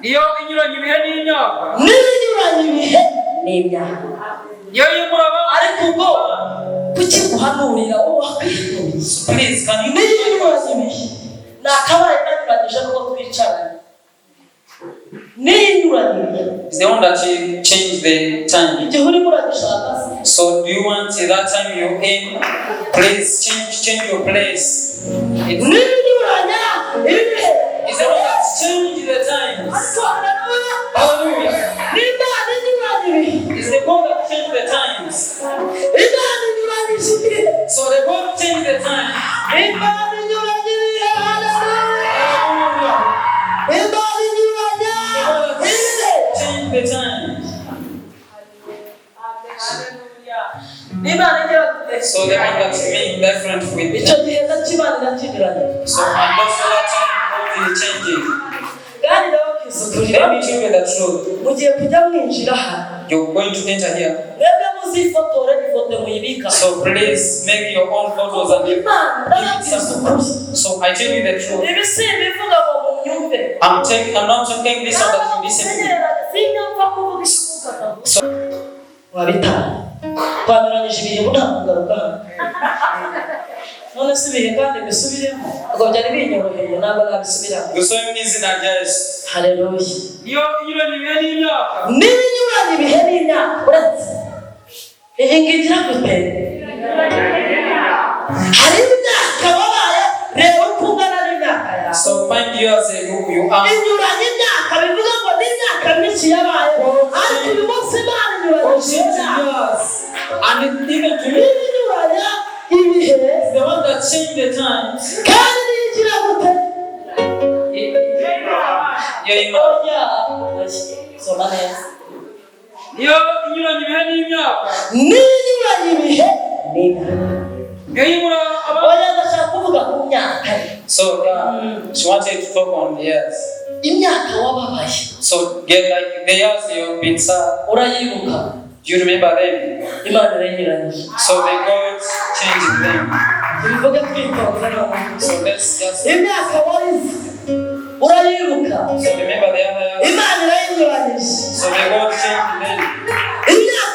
iyo inyuranye ibihe n'imyaka n'ibinyuranye ibihe n'imyaka iyo yimuraba ariko ubwo kuki guhanurira wowe wakwihanuriye Please, can you n'ibinyuranye ibihe nakabaye nanyuranyije n'uwo twicaranye n'inyuranye inyuranye. It's the one that you change the time. Igihe uri muragishaka. So do you want that time you're in? Please change your place. It's the one that change the times. Hallelujah. It's the God that change the times. So the God change the time. Change the time. So the one that's being different with me. So and also that time only changing. Let me tell you the truth. You're going to enter here. So please make your own photos and give it some. So I tell you the truth. I'm not taking this so that you listen to me. So twanyuranyije ibihe bunakugaruka none se ibihe kandi bisubiremo ngo byari binyoroheye ntabwo nabisubiramo gusoma n'izina rya Yesu. Haleluya. iyo inyuranye ibihe n'imyaka n'inyuranye ibihe n'imyaka uretse iyi ngigira gute hari imyaka wabaye reba uko ungana n'imyaka yawe. So 5 years ago you are inyuranye imyaka bivuga ngo n'imyaka myinshi yabayeho ariko uyu munsi Imana inyuranyije and even to me the one that changed the times. iyo inyuranye ibihe n'imyaka So she wanted to talk on the years. So get like the years you've been sad. Do you remember them? So they God changed them. So let's just. So remember the other years. So they God changed them. The years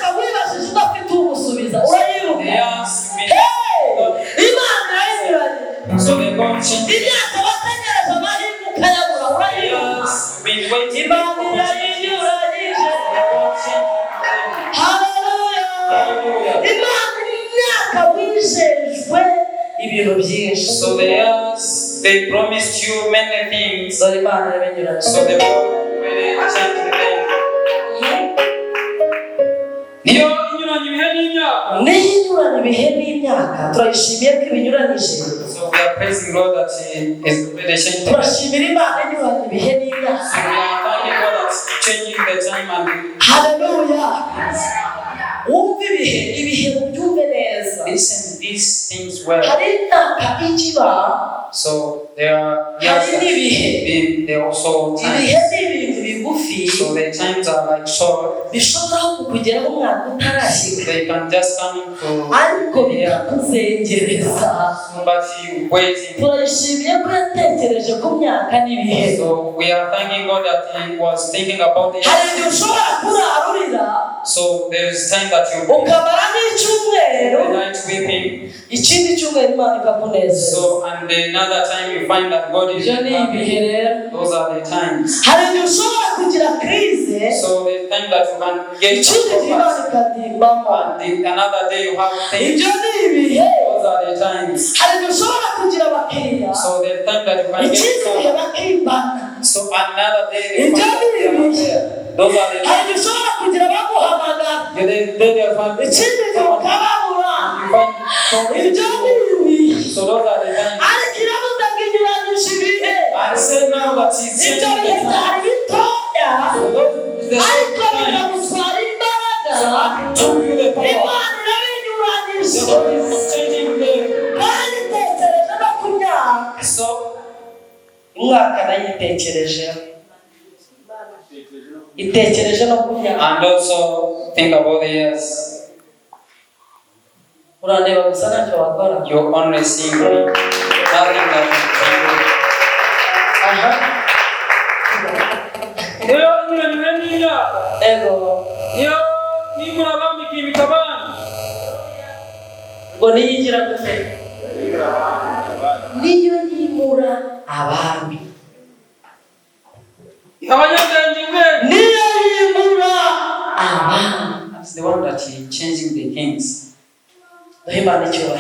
so they God changed them. Been waiting for so they promised you many things. So they really changed them. iyo inyuranye ibihe n'imyaka turayishimiye ko ibinyuranyije. So we are praising God that He is really changing. Turashimira Imana inyuranye ibihe n'imyaka. So we are thanking God that's changing the time and. Hallelujah. Wumve ibihe mubyumve neza. Listen these things well. Hari imyaka ikiba. So there are years that they also times. So the times are like short. They can just come to somebody waiting. So we are thanking God that He was thinking about the years. So there is time that you the night weeping. So and another time you find that God is happy. Those are the times. So the time that you can get and another day you have things. Those are the times. So the time that you can get so another day you can those are the times. So those are the times. I say now that He's changing the time. So those is the times. So I told you the power. The Lord is changing them. So and also think about the years. You're only seeing me. Nothing that you can do. iyo inyuranye ibihe n'imyaka iyo nimura abambika imikabane ngo niyigira gute niyo nimura abami abanyabwenge mwe the one that is changing the kings. Hallelujah.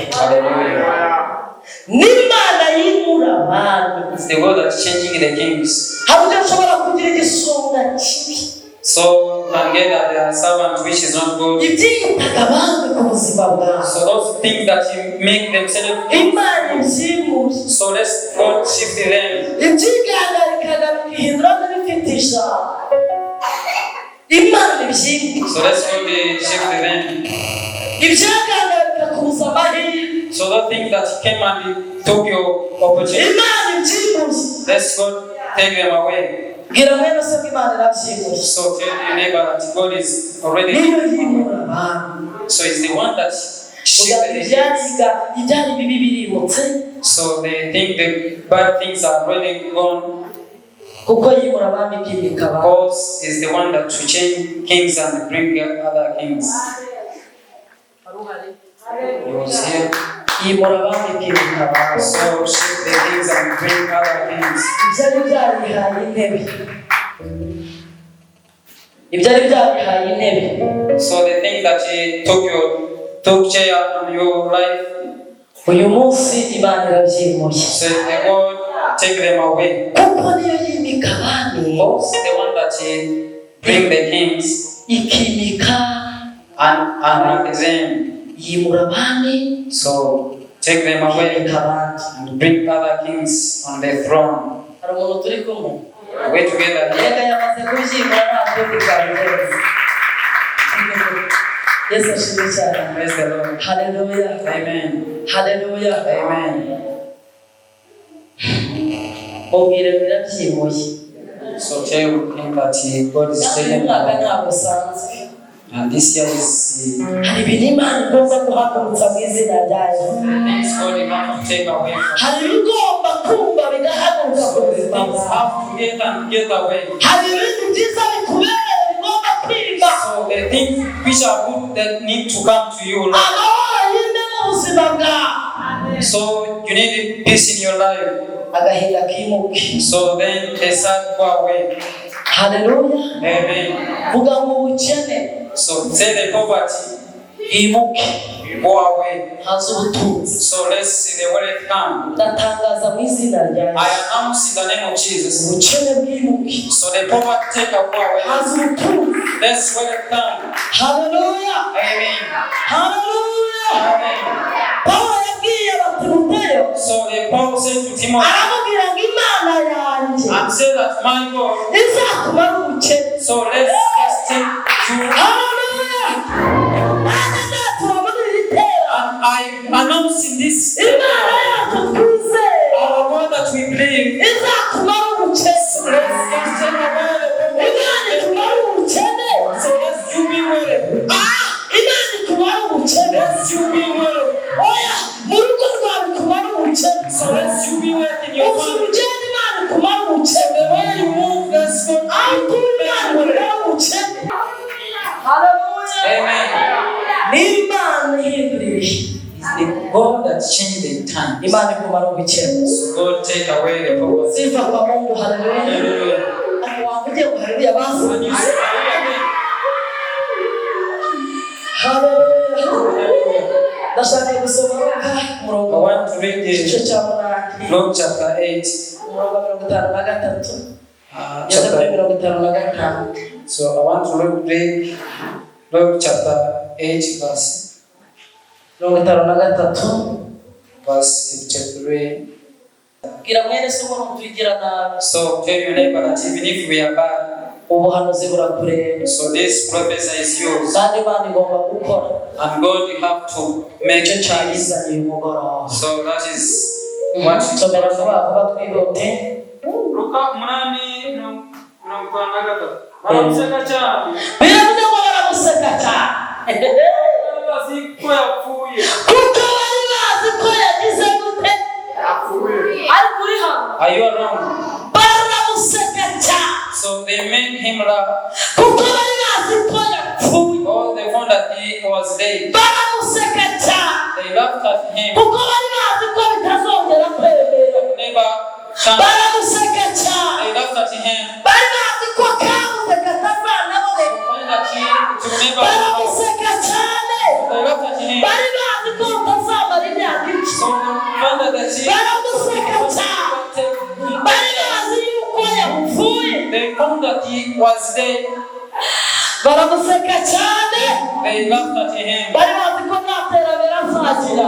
N'Imana yimura abantu. It's the God that's changing the kings. Hari ushobora kugira igisonga kibi. So can get that their servant which is not good. Ibyitaga abantu ku buzima bwawe. So those things that you make themselves. Imana ibyimura. So let's God shift them. Ibyigangarikaga bihindura n'ibifite ijambo. Imana ibyimura. So let's go shift them. Ibyagangarika kuza amahirwe. So the thing that came and took your opportunity. Imana ibyimura. Let's go take them away. Gira mwene se Imana irabyimura. So tell your neighbor that God is already. Niyo yimura abantu. So it's the one that shifted the things. So they think the bad things are already gone. God is the one that will change kings and bring other kings. He was here. So shift the kings and bring other kings. So the thing that he took chair on your life. So the God take them away. God's the one that he bring the kings and not them. So take them away and bring other kings on the throne. We're together here. Praise the Lord. Hallelujah. Amen. Hallelujah. Amen. So tell him that God is taking him. And this year is things God is going to take away from things have to get away. So the things which are good that need to come to you, Lord. So you need peace in your life. So then the sad go away. Hallelujah. Amen. So say the poverty go away. So let's see the word come. I announce in the name of Jesus. So the poverty take away. Let's word come. Hallelujah. Amen. Hallelujah. Amen. So the Paul said to Timothy, and say that my God. So let's take to. And I announce in this our God that we believe. So let's take away the poverty. So let's you be well. Let's you be well. So let's you be well in your family. So the way you move, that's what Hallelujah. Amen. It's the God that changed the time. So God take away the poverty. Hallelujah. I want to read Luke chapter 8. So I want to read Luke chapter 8 verse 53. So tell your neighbor that even if we are bad, so this prophecy is yours. And God, you have to make a choice. So that is what you Are you around? So they made him laugh. Oh, they found that he was dead. They laughed at him. Never come. They laughed at him. So find that he to never come. cyane bari bazi ko utazamara imyaka icumi baramuseka cyane bari bazi yuko yapfuye baramuseka cyane bari bazi ko nta terambere azagira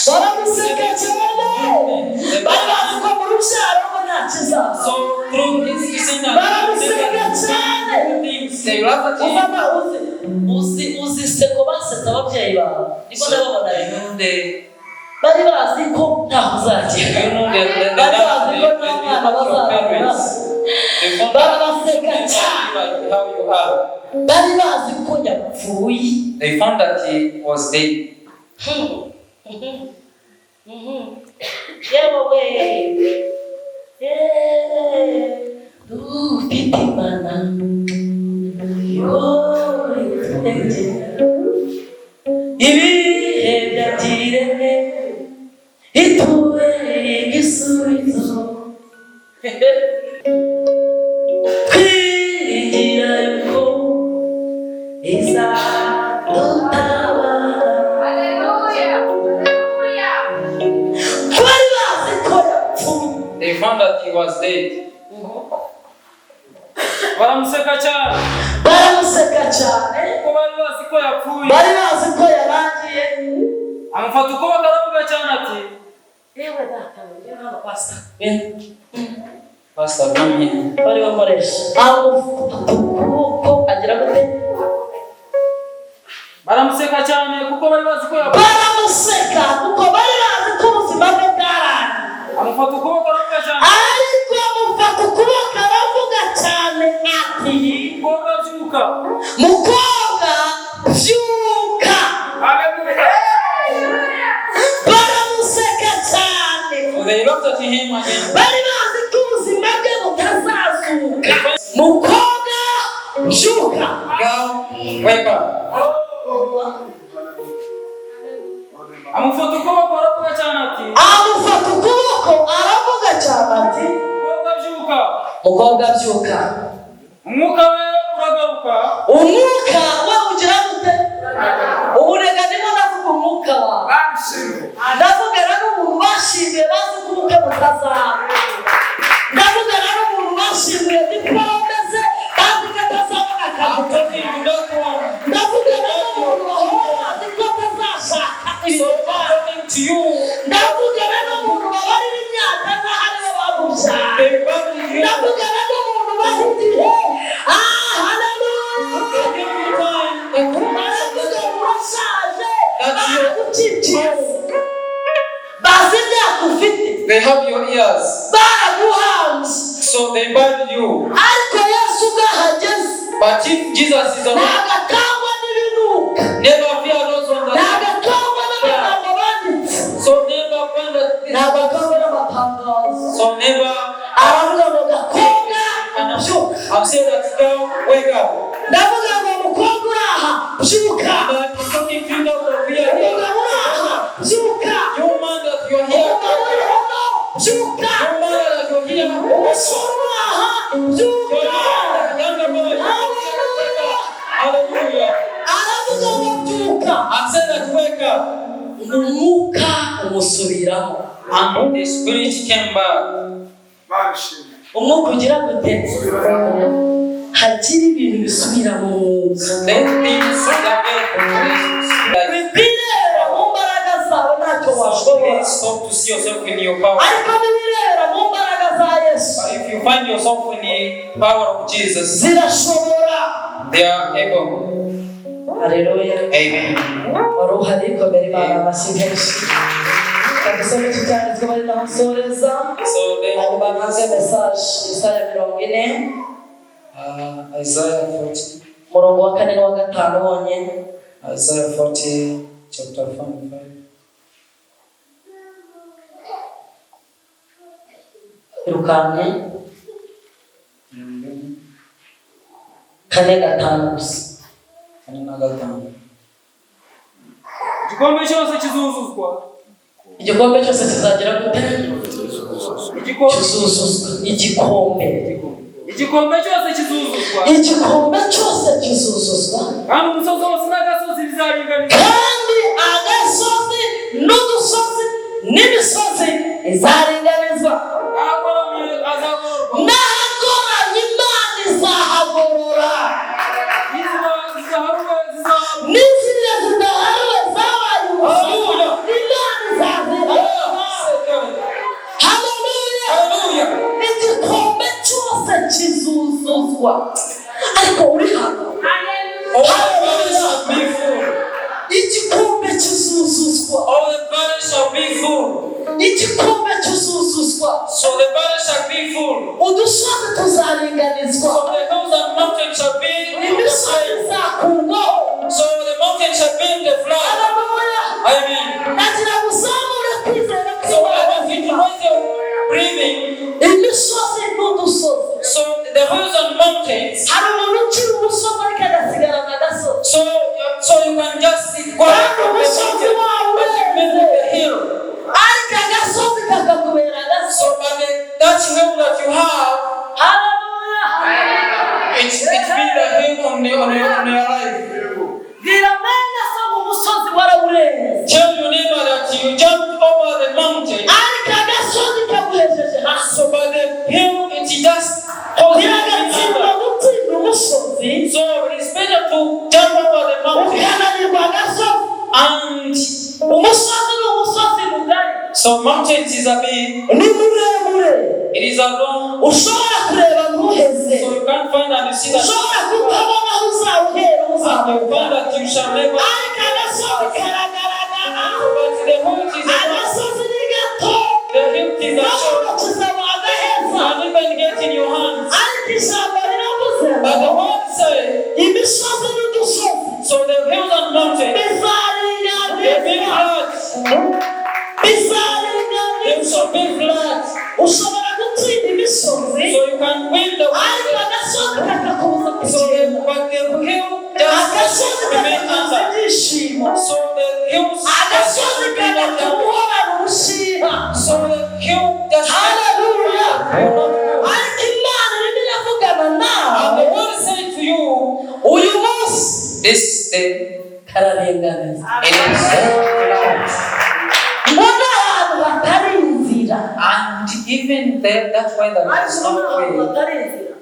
baramuseka cyane bari bazi ko mu rubyaro rwe nta kizaza baramuseka cyane uzi seko basetse ababyeyi bawe niko ndababona bari bazi ko ntaho uzagira bari bazi ko nta mwana bazarabona barabaseka cyane bari bazi ko yapfuye. They found that he was dead. Witinya Imana ibihe byakiremye ituwe igisubizo twigira yuko izadutabara. Bari bazi ko yapfuye. They found that he was dead. baramuseka cyane kuko bari bazi ko yapfuye bari bazi ko yarangiye. amufata ukuboko aravuga cyane ati yewe data yewe pastor Pastor Mami bari bakoresha amufata ukuboko agira gute baramuseka cyane kuko bari bazi ko yapfuye baramuseka kuko bari bazi ko ubuzima bwe bwarangiye. amufata ukuboko aravuga cyane ariko amufata ukuboko aravuga cyane ati mukobwa byuka mukobwa byuka. baramuseka cyane They looked at him again. bari bazi ko ubuzima bwe butazazuka. mukobwa byuka. Girl, wake up. amufata ukuboko aravuga cyane ati amufata ukuboko aravuga cyane ati mukobwa byuka mukobwa byuka. umwuka we uragaruka umwuka we ugira gute ubunega ndimo ndavuga umwuka wawe ndavugana n'umuntu bashimiye bazi ko ubukwe butazaba. ndavugana n'umuntu bashimiye diplome ze bazi ko atazabona akazi. ndavugana n'umuntu bazi ko atazashaka ndavugana n'umuntu babarira imyaka nk'aho aribo bamubyara. ndavugana n'umuntu bahitiye They have your ears. So they bind you. But if Jesus is around, never fear those on the earth. So never find that. So never. I'm saying that girl, wake up. But it's something to know that we are here. You man that you're here. You man that you're here. Younger boy. Hallelujah. I'm saying that wake up. And the spirit came back. umwuka ugira gute hagira ibintu bisubira mu mwuka. Wibwirera mu mbaraga zawe ntacyo washobora ariko nibirera mu mbaraga za Yesu zirashobora. Haleluya. wari uhari komera Imana amashyi menshi. Kabisome cyanditswe bari namusoreza hanyuma ntanze message Isaya 40 Isaiah 40 murongo wa 4 n'uwa 5 wonyine. Isaiah 40 chapter 5. Irukanke 4:5 gusa. igikombe cyose kizuzuzwa Igikombe cyose kizagira gute? Kizuzuzwa. Igikombe cyose kizuzuzwa igikombe cyose kizuzuzwa kandi umusozi wose n'agasozi bizaringanizwa kandi agasozi n'udusozi n'imisozi izaringanizwa agoramye azagororwa n'ahagoramye Imana izahagorora n'inzira zidaharuwe zabaye umusozi Imana izazihagorora. Haleluya. Igikombe cyose kizuzuzwa ariko uri hano igikombe kizuzuzwa igikombe kizuzuzwa So the barrel shall be full. udusozi tuzaringanizwa So the hills and mountains shall be imisozi izakurwaho. So the mountains shall be in the flood. Haleluya. Amen. Nagira muzamure kwizera So I want you to raise your breathing. imisozi n'udusozi. So the hills and mountains. Hari umuntu ukiri umusozi ariko agasigarana agasozi. So you can just go Kandi umusozi wawe the hill. ariko agasozi kakakubera agasozi. So but that hill that you have, Haleluya. it's be the hill on your life. Bwira mwene so umusozi warawurenze Tell your neighbor that you jumped over the mountain. ariko agasozi kaguhejeje hasi. So by the hill it just caused you to biragatsindwa gutsinda umusozi So it's better to jump over the mountain. ukananirwa agasozi. And Umusozi ni umusozi mugari so mountains is a big, ni muremure it is a long, ushobora kureba ntuheze so you can't find and you see that. ushobora kutabona aho uzawuhera And you uzamuka find that you shall never. ariko agasozi karagaragara. But the hill is a Agasozi ni gato the hill is a short. n'urutoki wagaheza And even get in your hands. ariko ijambo riravuze But the ngo word says, imisozi n'udusozi so the hills and mountains, they be bizaringanizwa flat. They bizaringanizwa. shall be flat. Ushobora gutsinda imisozi So you can win the ariko war. agasozi kakakubuza So kugenda. but the hill just Agasozi remain kakakubuza under. ibyishimo. So the hills Agasozi just remain under. kakakubuhorana ubushiha. So the hill just Haleluya. will not move. Ariko Imana irimo iravugana And nawe the word said to you, uyu munsi this day kararinganiza. it is flat. Mbona ahantu hatari inzira. And even there, that's why there is Ariko no mbona ahantu way. hatari inzira.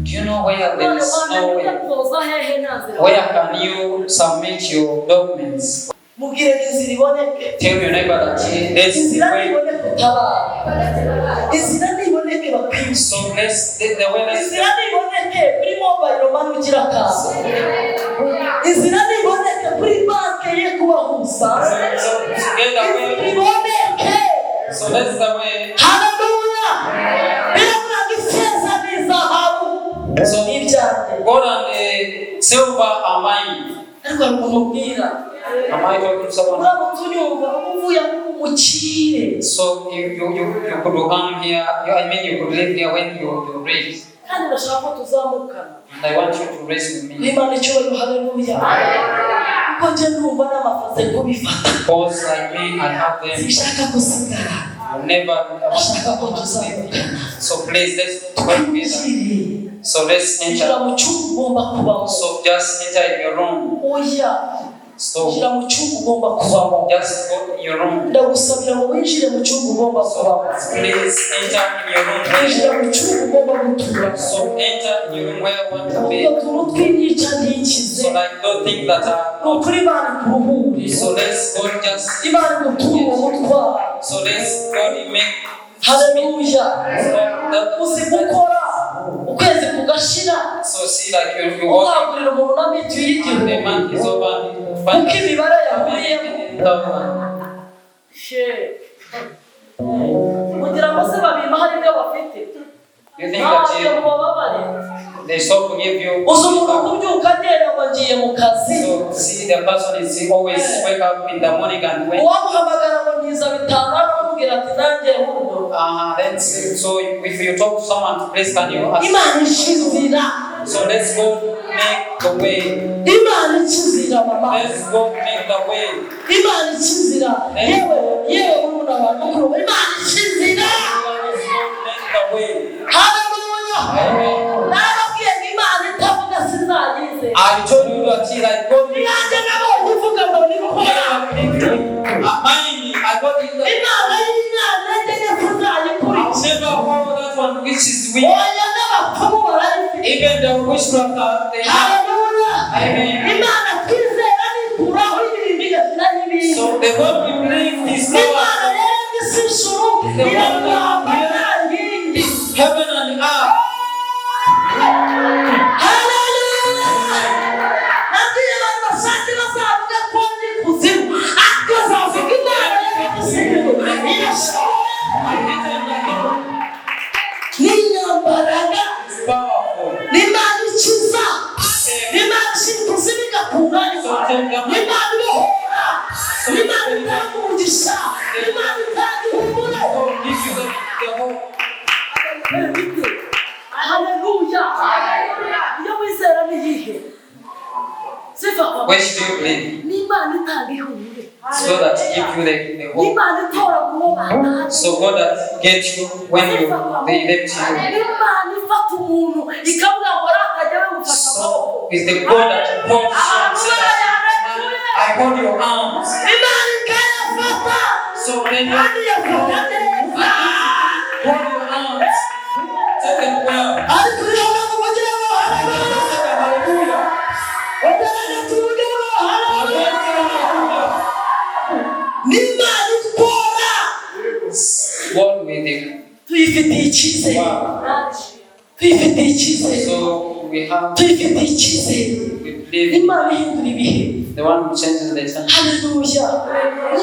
Do you know where there is no way? Koza hehe nta nzira. Where can you submit your documents? Mubwire inzira iboneke. Tell your neighbor that there's Inzira way. niboneke utabara. Inzira niboneke bakwiye. So let's the way let's Inzira niboneke kuri mobile money ugira akazi. Inzira niboneke kuri banki ye kubahuza. get away. Iboneke. So that's the way. Haleluya. Birabura ifeza n'izahabu. So Ibyanjye. gold and silver are mine. Ariko kumubwira. Am I talking to someone? Urabona unyumva uvuye umukire. So you could come here. I mean you could live here when you're rich. Kandi ndashaka ko tuzamukana. And I want you to raise with me. Imana icyubahiro haleluya. Kuko njye numva n'amafaze kubifata. Because like me, I have them. Sinshaka gusigara. I'll never. Ndashaka ko tuzamukana. So please let's work together. So let's Injira enter. mu cyumba ugomba kubamo. So just enter in your room. Oya. So Injira mu cyumba ugomba kubamo. just go in your room. Ndagusabira ngo winjire mu cyumba ugomba kubamo. Please enter in your room. Winjira mu cyumba ugomba gutura. So enter in your room where you want to be. Ubwo tuntu tw'inyica ntikize. So like don't think that Ni ukuri Imana ikuruhure. so let's go just Imana iguture umutwaro. so let's go and make Haleluya. that Uzi gukora ukwezi kugashira. so see like you walk Ukagurira umuntu na mituweli the y'igihugu. month is over and Kuko imibare yahuriyemo. Kugira ngo se babima hari ibyo bafite. You think Ntabwo that mubabare. they stop to give you Uzi umuntu kubyuka agenda ngo ngiye mu kazi. so see the person is always wake up in the morning and wait. Uwamuhamagara ngo niza bitanu aramubwira ati nanjye hurdo. Then so if you talk to someone, please can you ask? Imana ishizira. So let's go make the way. Imana ikizira mama. Let's go make the way. Imana ikizira. Yewe murumuna wa mukuru. Imana ikizira. Let's go make the way. Haleluya. Amen. Narabwiye ngo Imana I told you that like God is nanjye nabonye uvuga ngo ni gukora I got in the imana y'imana yajyaga kuzayikora I'll never follow that one which is weak. oya n'abapfumu barayifite Even the witchcraft they have. haleluya Amen. imana twizera nikuraho ibintu bigashyira n'ibindi So the God we believe is imana power. yaremye isi ijuru iraramba nta yindi Heaven and earth. haleluya nabwiye abantu bashake bazavuga ko ndi kuzimu ariko bazavuga imana y'agisigo n'inyambaraga Powerful. n'imana ikiza n'imana ishyira ikuzimu igatunganirwa n'imana ibohora n'imana itanga umugisha n'imana itanga ihumure So give you the hope. haleluya iyo wizera n'iyihe sifa Which do you believe? n'imana itanga ihumure So that give you the hope. n'imana itora uwo batazi So God that get you when they left you. n'imana ifata umuntu ikavuga ngo rakajya bamufasha amaboko So is the God that holds you and says that I hold your arms. imana ikayafata So then you kandi yafata neza hold your arms. Take them well. ariko urabona ngo kugira ngo haleluya Hallelujah. wagerageza tuvuge ngo haleluya Hallelujah. n'imana ikora God with you. tuyifitiye icyizere Wow. tuyifitiye icyizere So we have tuyifitiye icyizere we believe imana ihindura ibihe the one who changes the time. haleluya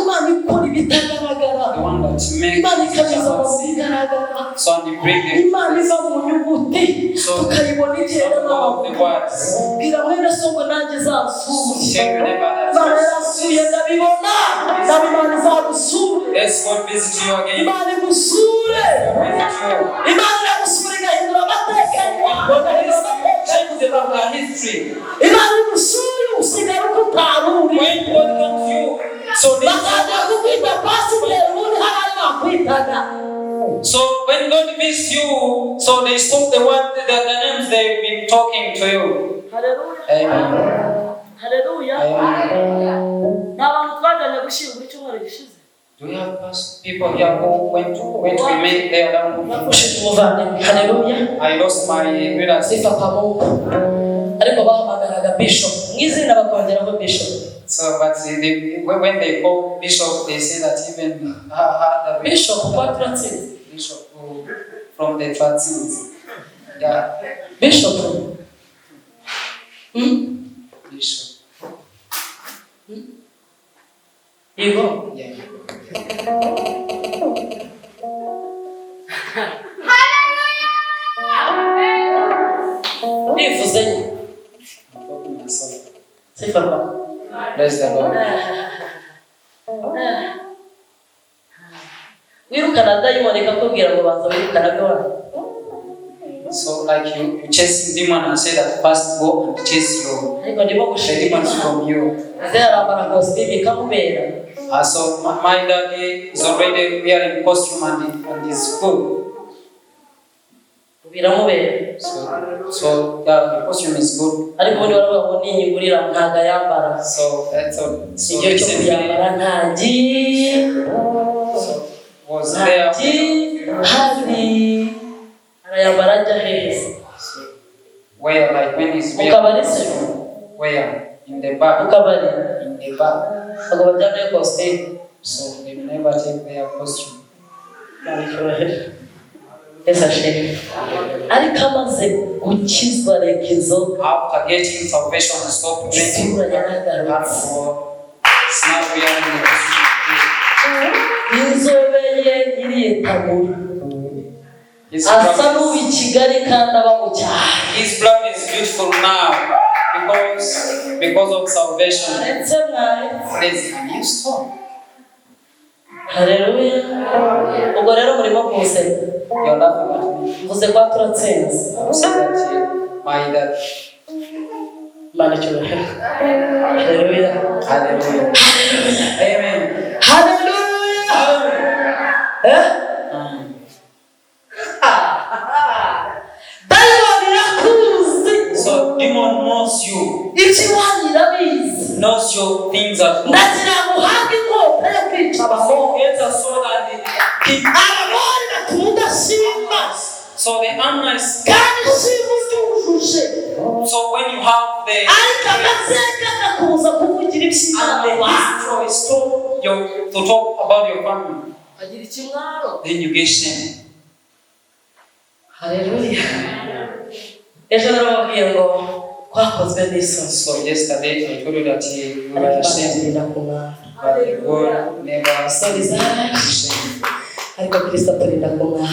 imana ikora ibitagaragara The one that makes imana the ikageza mu chance. bigaragara So and you bring them. imana iva mu nyuguti tukayibona igenda Some of the n'amaguru words. bwira mwene so ngo nanjye zansuye Share your neighbor imana that. yarasuye ndabibona ndaba imana izagusure Let's God visit you again. imana igusure Visit you. imana iragusura igahindura amateka yawe God is changing the history. imana igusure usigara uko utari uri When God comes to you, so bakaza kukwita pasiteri ubundi hari ayo bakwitaga so when God visits you, so they stop the names they've been talking to you. haleluya Amen. haleluya Amen. ni abantu twajyanye gushyingura icyumweru gishize Do we have people here who went to remain there down? bapfushije umuvandimwe haleluya I lost my brother. sifa kwa Mungu ariko bahamagaraga bishop mu izina bakongeraho bishop So, but when they call bishop, they say that even the bishop kwa turatsinze bishop from the Tratsins. Yeah, bishop bishop. yego Yeah. nivuze nye sifa kwa Praise the Lord. wirukana dayimoni ikakubwira ngo banza wirukana bwana So, like you chase demon and say that first go and chase your ariko ndimo the gushima demons from you. zerambara kositimu ikamubera So my daddy is already wearing costume and is good. biramubera So the costume is good. ariko ubundi baravuga ngo ninyigurira ntago ayambara So that's all. So igihe cyo recently, kuyambara ntagiye was there. hari arayambara ajya heza Where like when he's mu kabari se where in the bar. mu kabari In the bar. ntabwo bajyanayo kositimu So they never take their costume. ese ashimwe ariko amaze gukizwa reka inzoga After getting salvation, stop drinking isura yaragarutse alcohol. It's not wearing the costume. inzobe ye iriyetabura His asa blood, n'uba i Kigali kandi aba mu cyaro his blood is beautiful now because of salvation. ndetse mwahetse Praise the new storm. haleluya ubwo rero murimo kumuseka You're laughing at me. mvuze ko turatsinze I'm saying that my dad. Imana icyubahiro haleluya Hallelujah. Amen. haleluya dayimoni irakuzi So demon knows you. knows your things are good. ndagira ngo uhabwe inkota yo kwica abahungu. Get a sword and keep. Abahori batuma udashima. So the Ammonites. Kandi shima ubyujuje. So when you have the ariko amateka akakubuza kuvugira iby'Imana wawe. to talk about your family, agira ikimwaro. then you get shame. Haleluya. Ejo narababwiye ngo twakozwe n'isoni. So yesterday I told you that you were ashamed, but God never shame. ariko Kristo aturinda ku mwana.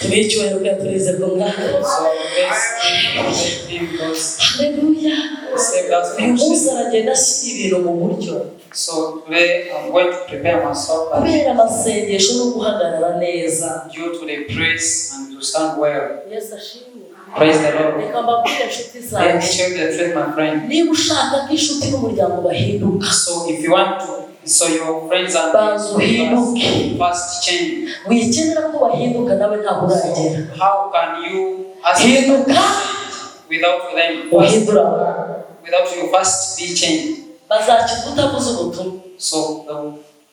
tubicyubahiro ko yaturize ku mwana. So let's him because Haleluya. save us uyu from munsi shame. aragenda ashyira ibintu mu buryo. So today I'm going to prepare myself kubera amasengesho no guhagarara neza. due to the praise and to stand well. Yesu ashimwe. Praise the Lord. reka mbabwire inshuti Let zanjye. me tell you the truth, my friend. niba ushaka ko inshuti n'umuryango bahinduka, So if you want to, so your friends and banza uhinduke. first change. wikenera ko bahinduka nawe ntabwo uragera. How can you ask hinduka without them uhindura. without you first be changed? bazakizwa utavuze ubutumwa. So the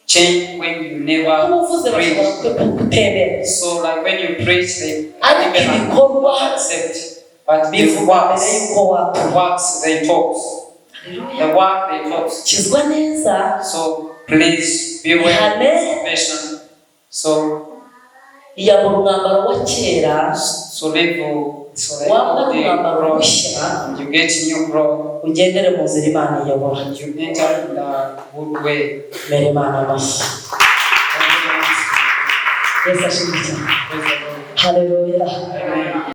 change when you never kuba uvuze preach. bashobora kutemera. So like when you preach, they ariko even ibikorwa accept. But the bivuga mbere y'uko wapfa. works they talk. The work they talk. kizwa neza. So please beware of salvation. So iyambura umwambaro wa kera. so wambara umwambaro mushya. and you get new growth. ugendere mu nzira Imana iyobora. And you enter in the good way. mbere Imana amashyi. Yesu ashimwe cyane. Praise the Lord. Haleluya. Amen.